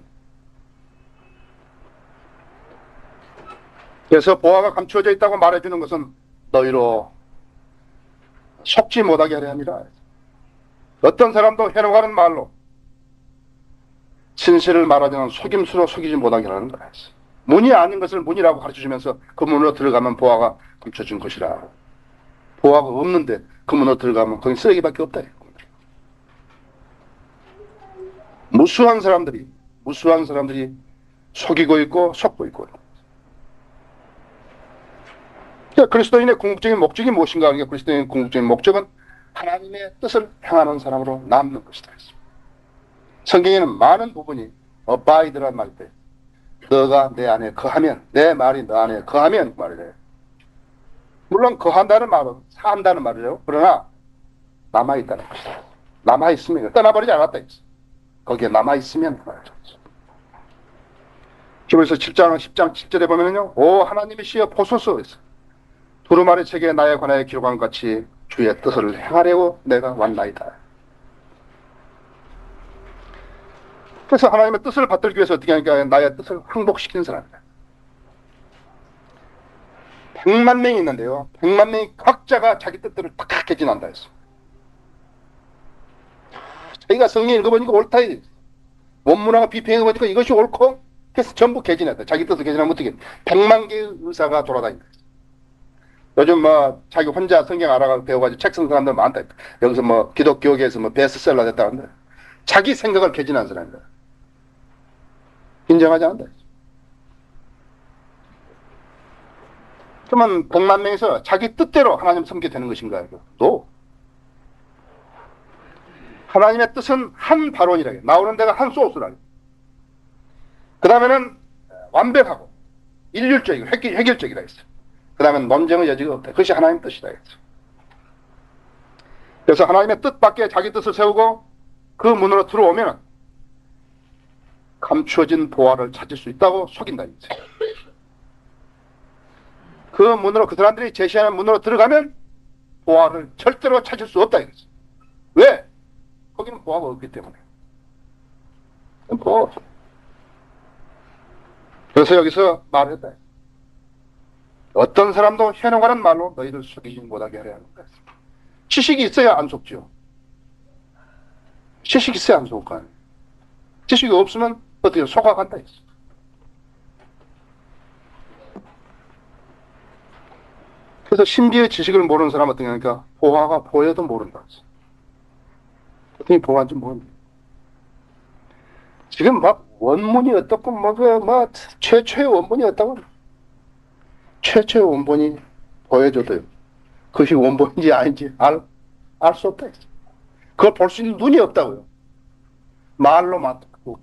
그래서 보화가 감추어져 있다고 말해주는 것은 너희로 속지 못하게 하려 함이라. 어떤 사람도 해놓가는 말로 진실을 말하자면 속임수로 속이지 못하게 하는 거야. 문이 아닌 것을 문이라고 가르쳐주면서 그 문으로 들어가면 보화가 감춰진 것이라. 보화가 없는데 그 문으로 들어가면 거기 쓰레기밖에 없다. 무수한 사람들이 속이고 있고 속고 있고. 그러니까 그리스도인의 궁극적인 목적이 무엇인가 하는 게 그리스도인의 궁극적인 목적은 하나님의 뜻을 행하는 사람으로 남는 것이다. 성경에는 많은 부분이 abide란 말일 때 너가 내 안에 거하면 내 말이 너 안에 거하면 말이래요. 물론 거한다는 말은 산다는 말이에요. 그러나 남아있다는 것이다. 남아있으면 떠나버리지 않았다. 거기에 남아있으면 말이죠. 히브리서 7장 10장 7절에 보면요. 오 하나님이시여 보소서 했어. 두루마리 책에 나에 관하여 기록한 같이 주의 뜻을 행하려고 내가 왔나이다. 그래서 하나님의 뜻을 받들기 위해서 어떻게 하니까 나의 뜻을 항복시키는 사람이다. 100만 명이 있는데요. 100만 명이 각자가 자기 뜻대로 딱 개진한다 했어. 자기가 성경 읽어보니까 옳다. 원문화가 비평해보니까 이것이 옳고 그래서 전부 개진했다. 자기 뜻을 개진하면 어떻게 100만 개의 의사가 돌아다닌다. 요즘 뭐 자기 혼자 성경 알아가지고 배워가지고 책 쓴 사람들 많다. 여기서 뭐 기독교계에서 뭐 베스트셀러 됐다는데 자기 생각을 개진한 사람이다. 인정하지 않는다. 그러면 100만 명에서 자기 뜻대로 하나님 섬기게 되는 것인가? 또 하나님의 뜻은 한 발원이라 해요. 나오는 데가 한 소스라 해요. 그 다음에는 완벽하고 일률적이고 해결적이라 했어요. 그 다음에 논쟁의 여지가 없다. 그것이 하나님의 뜻이다 했어요. 그래서 하나님의 뜻 밖에 자기 뜻을 세우고 그 문으로 들어오면 감추어진 보화를 찾을 수 있다고 속인다 했어요. 그 문으로 그 사람들이 제시하는 문으로 들어가면 보화를 절대로 찾을 수 없다 이거지. 왜? 거기는 보화가 없기 때문에. 보화. 그래서 여기서 말했다. 어떤 사람도 현혹하는 말로 너희를 속이지 못하게 하려 하는 거야. 지식이 있어야 안 속죠. 지식이 있어야 안 속을 거 아니에요. 지식이 없으면 어떻게 속아간다 했어. 그래서 신비의 지식을 모르는 사람은 어떻게 하니까 보화가 보여도 모른다. 어떻게 보화인지 모른다. 지금 막 원문이 어떻고 최초의 원본이 어떻고 최초의 원본이 보여줘도요. 그것이 원본인지 아닌지 알 수 없다. 그걸 볼 수 있는 눈이 없다고요. 말로만 듣고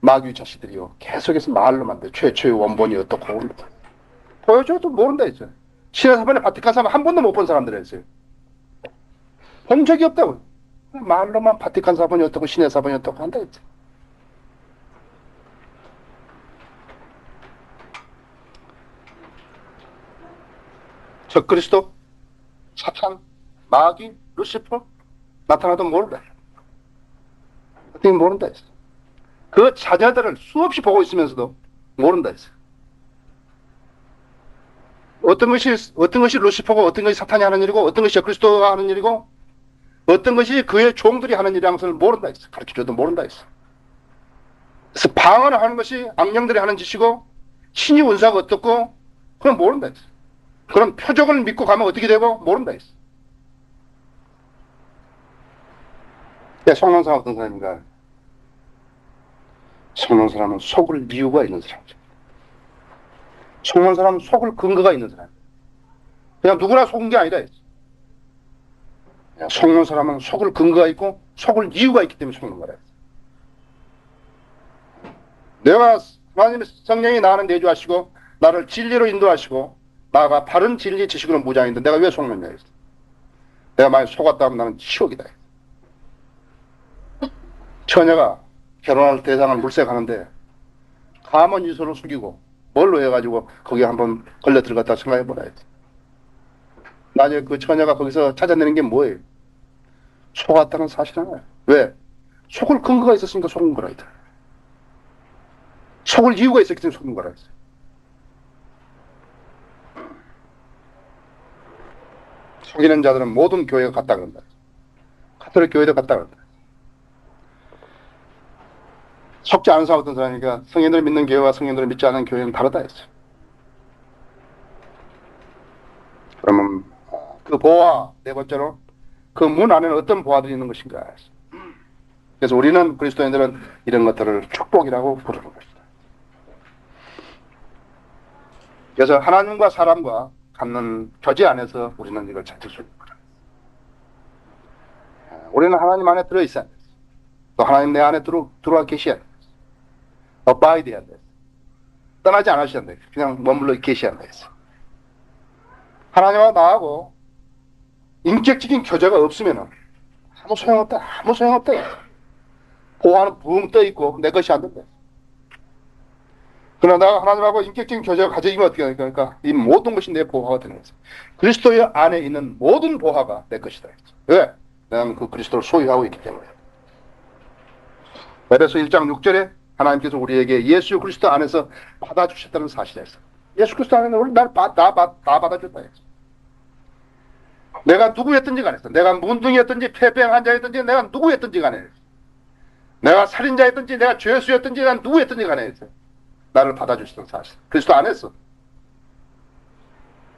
마귀 자식들이요. 계속해서 말로만 돼. 최초의 원본이 어떻고 보여줘도 모른다 했어요. 신의 사번에 바티칸 사번 한 번도 못 본 사람들 했어요. 본 적이 없다고요. 말로만 바티칸 사번이 어떻고 신의 사번이 어떻고 한다 했어요. 적그리스도, 사탄, 마귀, 루시퍼 나타나도 모른다. 어떻게 모른다 했어. 그 자녀들을 수없이 보고 있으면서도 모른다 했어. 어떤 것이 루시퍼고 어떤 것이 사탄이 하는 일이고 어떤 것이 적그리스도가 하는 일이고 어떤 것이 그의 종들이 하는 일이라는 것을 모른다 했어. 가르쳐줘도 모른다 했어. 그래서 방언을 하는 것이 악령들이 하는 짓이고 신이 운사가 어떻고 그건 모른다 했어. 그런 표적을 믿고 가면 어떻게 되고 모른다 했어. 속는 사람 어떤 사람인가? 속는 사람은 속을 이유가 있는 사람이죠. 속는 사람은 속을 근거가 있는 사람. 그냥 누구나 속은 게 아니라 했어. 속는 사람은 속을 근거가 있고 속을 이유가 있기 때문에 속는 거라 했어. 내가 하나님의 성령이 나를 내주하시고 나를 진리로 인도하시고 나가 바른 진리 지식으로 무장인데 내가 왜 속느냐 했어. 내가 만약 속았다 하면 나는 치욕이다. 처녀가 결혼할 대상을 물색하는데 가문 유서를 숙이고 뭘로 해가지고 거기 한번 걸려 들어갔다 생각해보라 했지. 나중에 그 처녀가 거기서 찾아내는 게 뭐예요? 속았다는 사실 하나예요. 왜? 속을 근거가 있었으니까 속은 거라 했다. 속을 이유가 있었기 때문에 속은 거라 했어요. 속이는 자들은 모든 교회가 같다 그런다. 가톨릭 교회도 같다 그런다. 속지 않은 사람 어떤 사람이니까 성인들을 믿는 교회와 성인들을 믿지 않는 교회는 다르다 했어요. 그러면 그 보화 네 번째로 그 문 안에는 어떤 보화들이 있는 것인가 했어요. 그래서 우리는 그리스도인들은 이런 것들을 축복이라고 부르는 것이다. 그래서 하나님과 사람과 갖는 교제 안에서 우리는 이걸 찾을 수 있는 거다. 우리는 하나님 안에 들어있어야 돼. 또 하나님 내 안에 들어와 계셔야 돼. abide 해야 돼. 떠나지 않으셔야 돼. 그냥 머물러 계셔야 돼. 하나님과 나하고 인격적인 교제가 없으면 아무 소용없다. 아무 소용없다. 보화는 붕 떠있고 내 것이 안 된다. 그러나 내가 하나님하고 인격적인 교제가 가져지면 어떻게 하니까 그러니까 이 모든 것이 내 보화가 되는 거죠. 그리스도의 안에 있는 모든 보화가 내 것이다. 왜? 내가 그 그리스도를 소유하고 있기 때문에. 에베소 1장 6절에 하나님께서 우리에게 예수 그리스도 안에서 받아주셨다는 사실에서 예수 그리스도 안에서 우리 다 받아줬다 했어. 내가 누구였든지 간에 내가 문둥이였든지 폐병 환자였든지 내가 누구였든지 간에 내가 살인자였든지 내가 죄수였든지 내가 누구였든지 간에 나를 받아주시던 사실. 그리스도 안에서.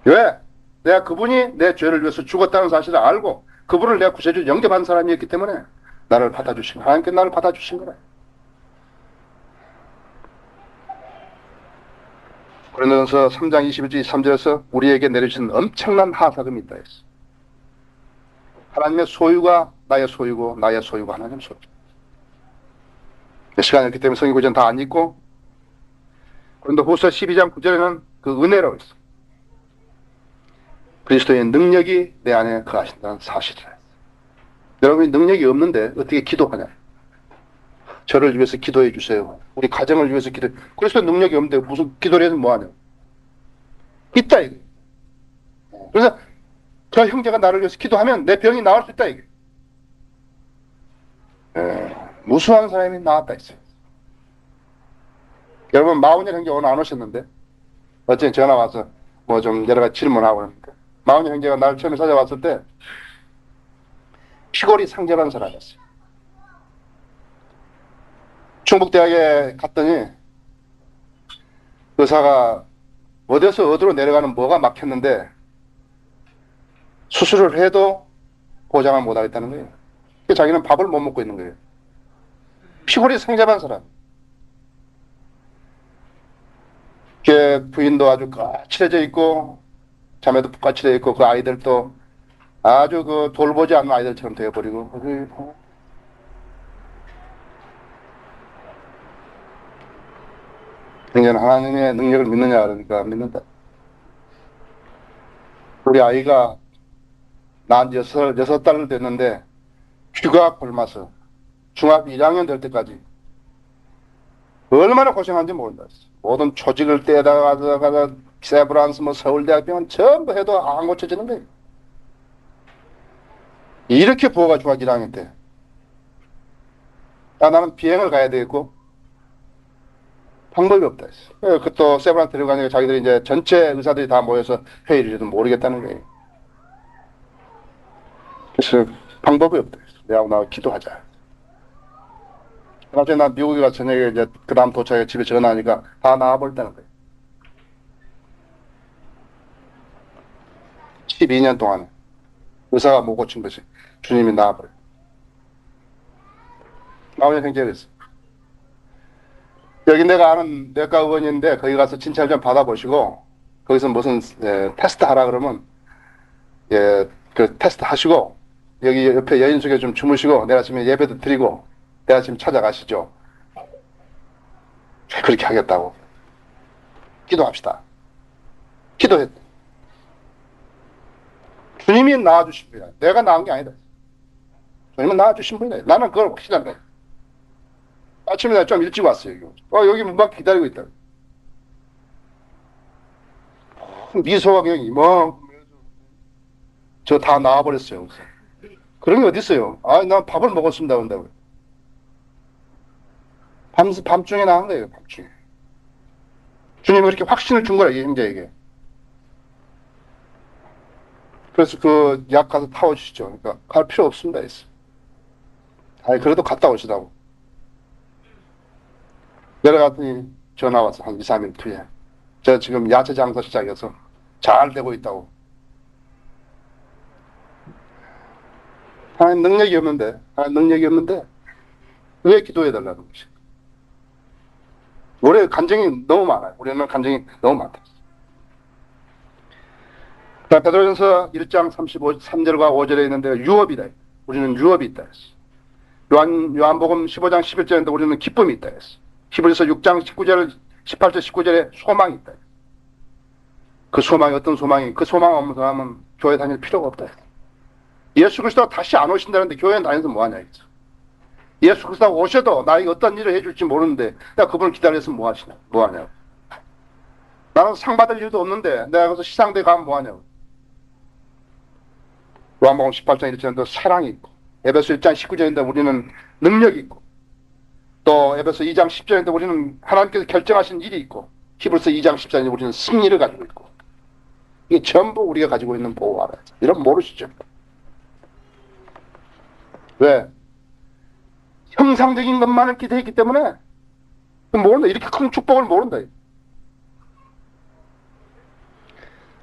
왜? 내가 그분이 내 죄를 위해서 죽었다는 사실을 알고 그분을 내가 구세주 영접한 사람이었기 때문에 나를 받아주신 하나님께 나를 받아주신 거라. 고린도전서 3장 21절 23절에서 우리에게 내려주신 엄청난 하사금이 있다 했어. 하나님의 소유가 나의 소유고 나의 소유가 하나님의 소유. 시간이 없기 때문에 성경 구절 다 안 읽고 고린도후서 12장 9절에는 그 은혜라고 있어. 그리스도의 능력이 내 안에 거하신다는 사실이라 했어. 여러분이 능력이 없는데 어떻게 기도하냐? 저를 위해서 기도해 주세요. 우리 가정을 위해서 기도해. 그리스도의 능력이 없는데 무슨 기도를 해서 뭐하냐? 있다 이게. 그래서 저 형제가 나를 위해서 기도하면 내 병이 나을 수 있다 이게. 무수한 사람이 나왔다 했어요. 여러분 마운열 형제 오늘 안 오셨는데 어째 전화 와서 뭐 좀 여러 가지 질문하고 그러니까 마운열 형제가 나를 처음에 찾아왔을 때 피골이 상절한 사람이었어요. 충북대학에 갔더니 의사가 어디서 어디로 내려가는 뭐가 막혔는데 수술을 해도 보장을 못하겠다는 거예요. 자기는 밥을 못 먹고 있는 거예요. 피골이 상잡한 사람. 걔 부인도 아주 까칠해져 있고 자매도 까칠해 있고 그 아이들도 아주 그 돌보지 않는 아이들처럼 되어버리고 그냥 하나님의 능력을 믿느냐 그러니까 안 믿는다. 우리 아이가 난 여섯 달을 됐는데 귀가 굶어서 중학교 1학년 될 때까지 얼마나 고생한지 모른다. 모든 조직을 떼다가 세브란스 뭐 서울대학 병원 전부 해도 안 고쳐지는 거예요. 이렇게 부어가 중학교 1학년 때. 나는 비행을 가야 되겠고 방법이 없다 했어. 그것도 세브란스 데려가니까 자기들이 이제 전체 의사들이 다 모여서 회의를 해도 모르겠다는 거예요. 그래서 방법이 없다 했어. 내하고 나와 기도하자. 나중에 난 미국에 가서 저녁에 이제 그 다음 도착해 집에 전화하니까 다 나와버렸다는 거예요. 12년 동안 의사가 못 고친 것이 주님이 나와버려요. 나오는 생각했어. 여기 내가 아는 내과 의원인데 거기 가서 진찰 좀 받아보시고 거기서 무슨 테스트 하라 그러면 그 테스트 하시고 여기 옆에 여인 속에 좀 주무시고 내일 아침에 예배도 드리고 내일 아침에 찾아가시죠. 그렇게 하겠다고. 기도합시다. 기도했다. 주님이 낳아주신 분이다. 내가 낳은 게 아니다. 주님은 낳아주신 분이다. 나는 그걸 확실한다. 아침에 내가 좀 일찍 왔어요. 여기 문 밖에 기다리고 있다. 미소가 그냥 이만큼 저 다 나와버렸어요. 그런 게 어디 있어요? 난 밥을 먹었습니다. 그런다고요. 밤중에 나온 거예요. 밤중에. 주님이 그렇게 확신을 준 거라 형제에게. 그래서 그 약 가서 타오시죠. 그러니까 갈 필요 없습니다 했어. 그래도 갔다 오시다고. 내려갔더니 전화 와서 한 2, 3일 뒤에 저 지금 야채 장사 시작해서 잘 되고 있다고. 하나님 능력이 없는데 왜 기도해달라는 것이? 우리의 간증이 너무 많아요. 우리는 간증이 너무 많다. 베드로전서 1장 3절과 5절에 있는데 유업이다. 우리는 유업이 있다 했어. 요한복음 15장 11절인데 우리는 기쁨이 있다 했어. 히브리서 6장 19절, 18절, 19절에 소망이 있다. 그 소망이 어떤 소망이? 그 소망 없는 사람은 교회 다닐 필요가 없다. 예수 그리스도가 다시 안 오신다는데 교회 다니면서 뭐하냐 했어. 예수 그리스도가 오셔도 나에게 어떤 일을 해줄지 모르는데 내가 그분을 기다려서 뭐하냐고. 나는 상 받을 일도 없는데 내가 거기서 시상대에 가면 뭐하냐고. 요한복음 18장 1절인데 사랑이 있고 에베소 1장 19절인데 우리는 능력이 있고 또 에베소 2장 10절인데 우리는 하나님께서 결정하신 일이 있고 히브리서 2장 14절인데 우리는 승리를 가지고 있고 이게 전부 우리가 가지고 있는 보호하라. 이런 모르시죠? 왜? 형상적인 것만을 기대했기 때문에 모른다. 이렇게 큰 축복을 모른다.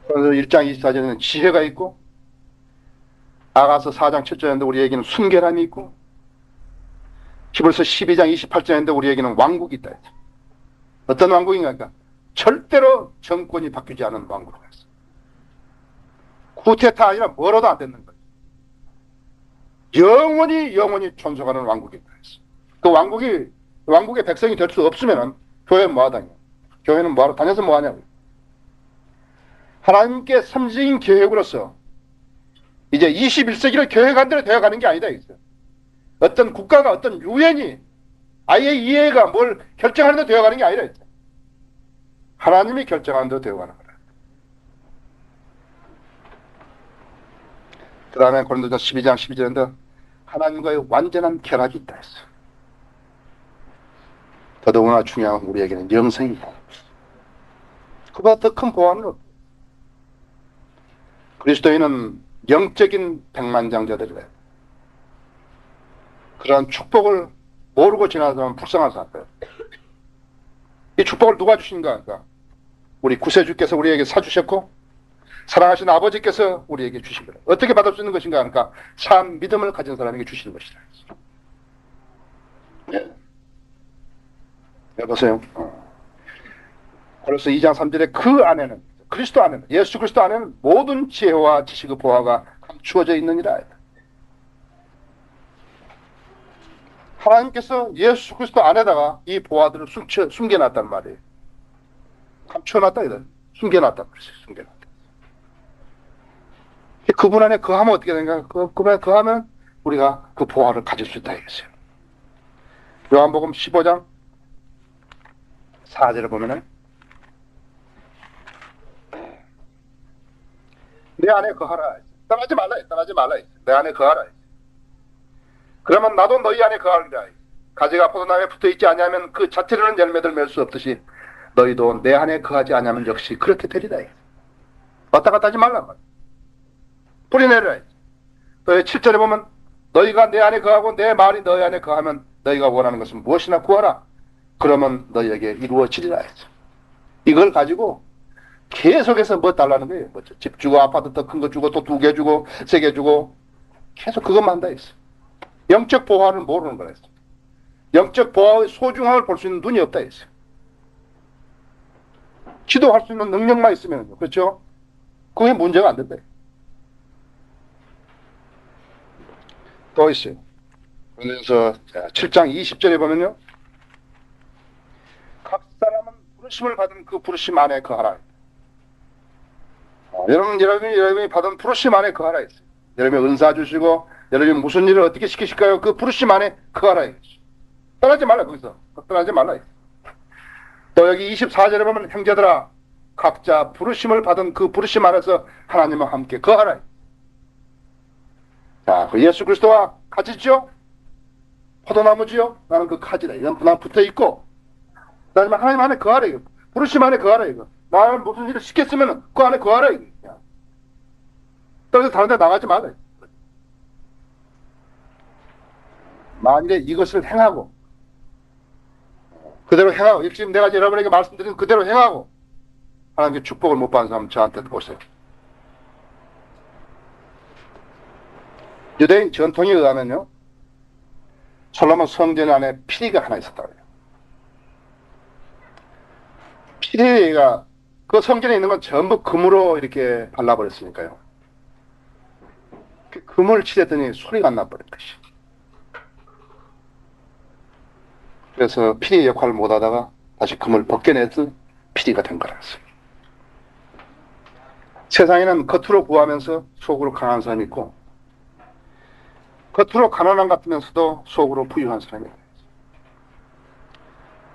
그래서 1장 24절에는 지혜가 있고 아가서 4장 7절인데 우리에게는 순결함이 있고 히브리서 12장 28절인데 우리에게는 왕국이 있다. 어떤 왕국인가? 절대로 정권이 바뀌지 않은 왕국이다. 쿠데타 아니라 뭐라도 안 되는 거예요. 영원히 존속하는 왕국이다. 그 왕국의 백성이 될 수 없으면 교회는 뭐하다냐? 교회는 뭐하러 다녀서 뭐하냐고. 하나님께 삼적인 계획으로서 이제 21세기를 계획한 대로 되어가는 게 아니다. 어떤 국가가 어떤 유엔이 아예 이해가 뭘 결정하는 대로 되어가는 게 아니라 하나님이 결정하는 대로 되어가는 거다. 그 다음에 고린도전서 12장 12절인데 하나님과의 완전한 결합이 있다 했어. 더더구나 중요한 건 우리에게는 영생이다. 그보다 더 큰 보안은 없다. 그리스도인은 영적인 백만장자들이래. 그러한 축복을 모르고 지나는 사람은 불쌍한 사람이에요. 이 축복을 누가 주신가? 우리 구세주께서 우리에게 사주셨고 사랑하신 아버지께서 우리에게 주신 거예요. 어떻게 받을 수 있는 것인가? 참 믿음을 가진 사람에게 주시는 것이다. 여보세요. 그래서 2장 3절에 그 안에는 그리스도 안에는 예수 그리스도 안에는 모든 지혜와 지식의 보화가 감추어져 있느니라. 하나님께서 예수 그리스도 안에다가 이 보화들을 숨겨놨단 말이에요. 감춰놨다 이래. 숨겨놨단 말이에요. 숨겨놨다. 그분 안에 거하면 어떻게 되는가? 그분 안에 거하면 우리가 그 보화를 가질 수 있다 이거예요. 요한복음 15장 4절에 보면은 내 안에 거하라. 떠나지 말라. 떠나지 말라. 내 안에 거하라. 그러면 나도 너희 안에 거하리라. 가지가 포도나무에 붙어있지 않냐면 그 자체로는 열매를 맺을 수 없듯이 너희도 내 안에 거하지 않냐면 역시 그렇게 되리라. 왔다 갔다 하지 말라. 뿌리 내려라. 또 7절에 보면 너희가 내 안에 거하고 내 말이 너희 안에 거하면 너희가 원하는 것은 무엇이나 구하라. 그러면 너희에게 이루어지리라. 이걸 가지고 계속해서 뭐 달라는 거예요. 뭐 집 주고 아파트 더 큰 거 주고 또 2개 주고 3개 주고 계속 그것만 한다 했어. 영적 보화를 모르는 거라 했어. 영적 보화의 소중함을 볼 수 있는 눈이 없다 했어. 기도할 수 있는 능력만 있으면 그렇죠? 그게 문제가 안 된다. 또 있어요. 그래서 7장 20절에 보면요. 각 사람은 부르심을 받은 그 부르심 안에 거하라. 여러분이 받은 부르심 안에 거하라 했어요. 여러분이 은사 주시고 여러분이 무슨 일을 어떻게 시키실까요? 그 부르심 안에 거하라 했어요. 떠나지 말라 거기서. 떠나지 말라 했어요. 또 여기 24절에 보면 형제들아 각자 부르심을 받은 그 부르심 안에서 하나님과 함께 거하라. 자, 그 예수 그리스도와 같이죠? 포도나무지요? 나는 그 가지다. 이건 난 붙어 있고. 그다음에 하나님 안에 거하라 이거. 부르심 안에 거하라 이거. 나는 무슨 일을 시켰으면 그 안에 거하라 이거. 떨어져 다른 데 나가지 말라. 만일에 이것을 행하고 그대로 행하고 지금 내가 여러분에게 말씀드린 그대로 행하고 하나님께 축복을 못 받은 사람 저한테 오세요. 유대인 전통에 의하면요. 솔로몬 성전 안에 피리가 하나 있었다고 해요. 피리가 그 성전에 있는 건 전부 금으로 이렇게 발라버렸으니까요. 그 금을 칠했더니 소리가 안 나버린 것이. 그래서 피리의 역할을 못하다가 다시 금을 벗겨내서 피리가 된 거라서. 세상에는 겉으로 부하면서 속으로 강한 사람이 있고 겉으로 가난한 것 같으면서도 속으로 부유한 사람이 있어요.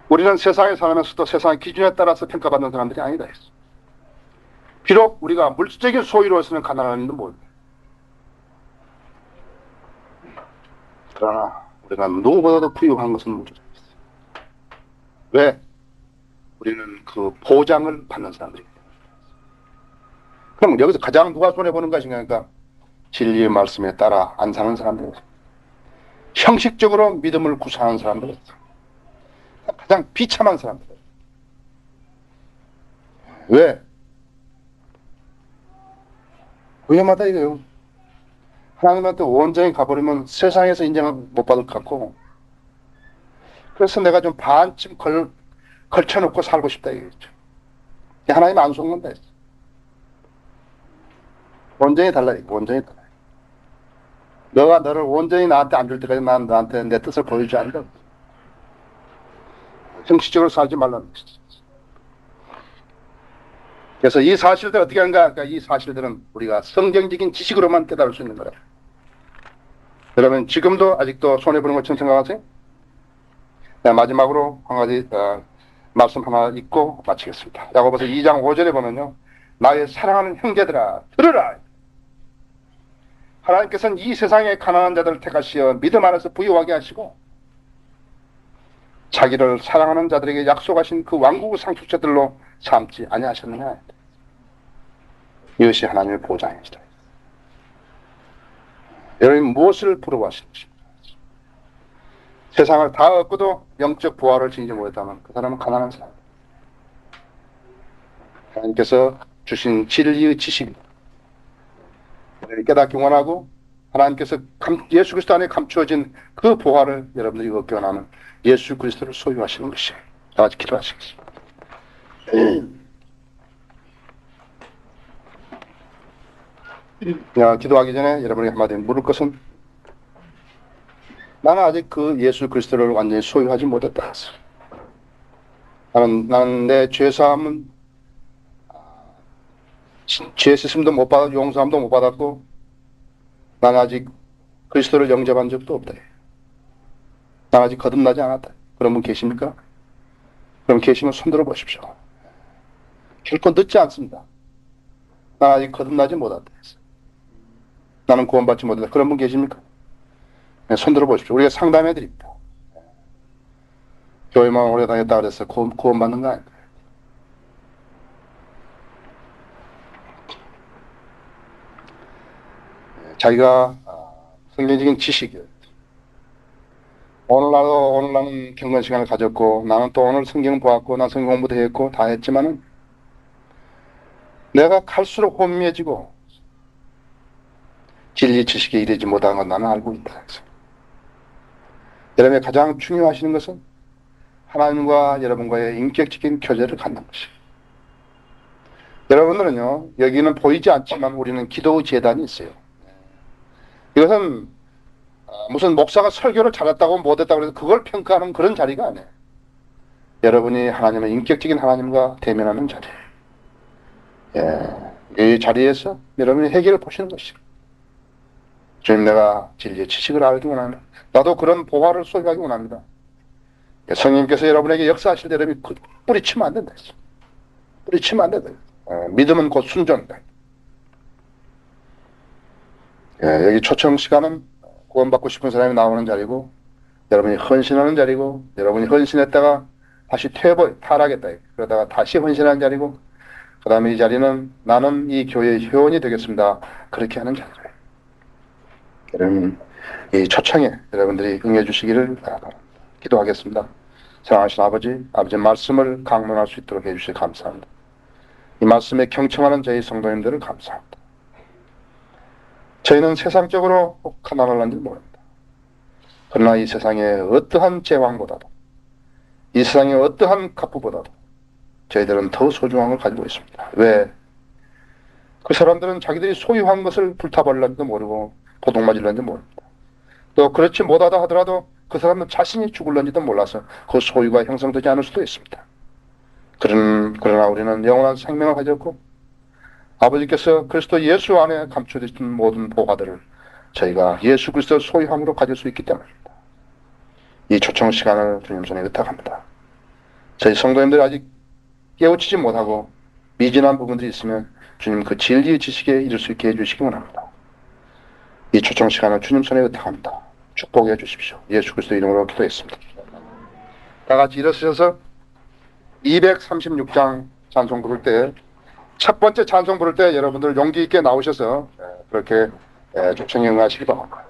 우리는 세상에 살면서도 세상의 기준에 따라서 평가받는 사람들이 아니다 했어. 비록 우리가 물질적인 소유로서는 가난한 일도 모릅니다. 그러나 우리가 누구보다도 부유한 것은 모르죠. 왜? 우리는 그 보장을 받는 사람들이에요. 그럼 여기서 가장 누가 손해보는 것인가 하니까 진리의 말씀에 따라 안 사는 사람들, 형식적으로 믿음을 구사하는 사람들, 가장 비참한 사람들. 왜? 위험하다 이거요. 하나님한테 온전히 가버리면 세상에서 인정을 못 받을 것 같고, 그래서 내가 좀 반쯤 걸쳐놓고 살고 싶다 이거죠. 하나님 안 속는다 했어. 온전히 달라 이거. 온전히 달라. 너가 너를 온전히 나한테 안 줄 때까지 난 너한테 내 뜻을 보여주지 않는다. 형식적으로 살지 말라는 것이지. 그래서 이 사실들 어떻게 하는가? 그러니까 이 사실들은 우리가 성경적인 지식으로만 깨달을 수 있는 거예요. 그러면 지금도 아직도 손해보는 것처럼 생각하세요? 네, 마지막으로 한 가지 말씀 하나 읽고 마치겠습니다. 야고보서 2장 5절에 보면요. 나의 사랑하는 형제들아 들으라. 하나님께서는 이 세상의 가난한 자들을 택하시어 믿음 안에서 부유하게 하시고 자기를 사랑하는 자들에게 약속하신 그 왕국의 상속자들로 삼지 아니하셨느냐. 이것이 하나님의 보장이시다. 여러분 무엇을 부러워하시는 것입니까? 세상을 다 얻고도 영적 부활을 지니지 못했다면 그 사람은 가난한 사람. 하나님께서 주신 진리의 지식입니다. 깨닫기 원하고 하나님께서 예수 그리스도 안에 감추어진 그 보화를 여러분들이 얻게 원하는 예수 그리스도를 소유하시는 것이에요. 다 같이 기도하시겠습니다. 기도하기 전에 여러분이 한마디 물을 것은, 나는 아직 그 예수 그리스도를 완전히 소유하지 못했다. 나는 내 죄사함은, 죄 씻음도 못 받았고 용서함도 못 받았고, 나는 아직 그리스도를 영접한 적도 없다. 나는 아직 거듭나지 않았다. 그런 분 계십니까? 그럼 계시면 손들어 보십시오. 결코 늦지 않습니다. 나는 아직 거듭나지 못했다. 나는 구원받지 못했다. 그런 분 계십니까? 네, 손들어 보십시오. 우리가 상담해 드립니다. 교회만 오래 다녔다 그래서 구원받는 거 아닙니다. 자기가 성경적인 지식이에요. 오늘 나는 경건 시간을 가졌고, 나는 또 오늘 성경 보았고, 난 성경 공부도 했고 다 했지만은 내가 갈수록 혼미해지고 진리 지식에 이르지 못한 건 나는 알고 있다. 여러분이 가장 중요하시는 것은 하나님과 여러분과의 인격적인 교제를 갖는 것이에요. 여러분들은요, 여기는 보이지 않지만 우리는 기도 재단이 있어요. 이것은 무슨 목사가 설교를 잘했다고 못했다고 해서 그걸 평가하는 그런 자리가 아니에요. 여러분이 하나님의 인격적인 하나님과 대면하는 자리예요. 이 자리에서 여러분이 해결을 보시는 것이죠. 주님, 내가 진리의 지식을 알기 원합니다. 나도 그런 보화를 소유하기 원합니다. 성령님께서 여러분에게 역사하실 때 여러분이 뿌리치면 안 된다. 뿌리치면 안 된다. 믿음은 곧 순종이다. 여기 초청 시간은 구원받고 싶은 사람이 나오는 자리고, 여러분이 헌신하는 자리고, 여러분이 헌신했다가 다시 타락했다. 그러다가 다시 헌신하는 자리고, 그 다음에 이 자리는 나는 이 교회의 회원이 되겠습니다. 그렇게 하는 자리예요. 여러분, 이 초청에 여러분들이 응해 주시기를 바랍니다. 기도하겠습니다. 사랑하신 아버지 말씀을 강론할 수 있도록 해주셔서 감사합니다. 이 말씀에 경청하는 저희 성도님들을 감사합니다. 저희는 세상적으로 가난을 난 줄 모릅니다. 그러나 이 세상의 어떠한 제왕보다도, 이 세상의 어떠한 갑부보다도 저희들은 더 소중한 걸 가지고 있습니다. 왜? 그 사람들은 자기들이 소유한 것을 불타버리려는지도 모르고 도둑맞으려는지도 모릅니다. 또 그렇지 못하다 하더라도 그 사람은 자신이 죽을는지도 몰라서 그 소유가 형성되지 않을 수도 있습니다. 그러나 우리는 영원한 생명을 가졌고, 아버지께서 그리스도 예수 안에 감춰진 모든 보화들을 저희가 예수 그리스도 소유함으로 가질 수 있기 때문입니다. 이 초청 시간을 주님 손에 의탁합니다. 저희 성도님들이 아직 깨우치지 못하고 미진한 부분들이 있으면 주님 그 진리의 지식에 이를 수 있게 해주시기 원합니다. 이 초청 시간을 주님 손에 의탁합니다. 축복해 주십시오. 예수 그리스도 이름으로 기도했습니다. 다 같이 일어서셔서 236장 찬송 부를 때, 첫 번째 찬송 부를 때 여러분들 용기 있게 나오셔서 그렇게 초청에 응하시기 바랍니다.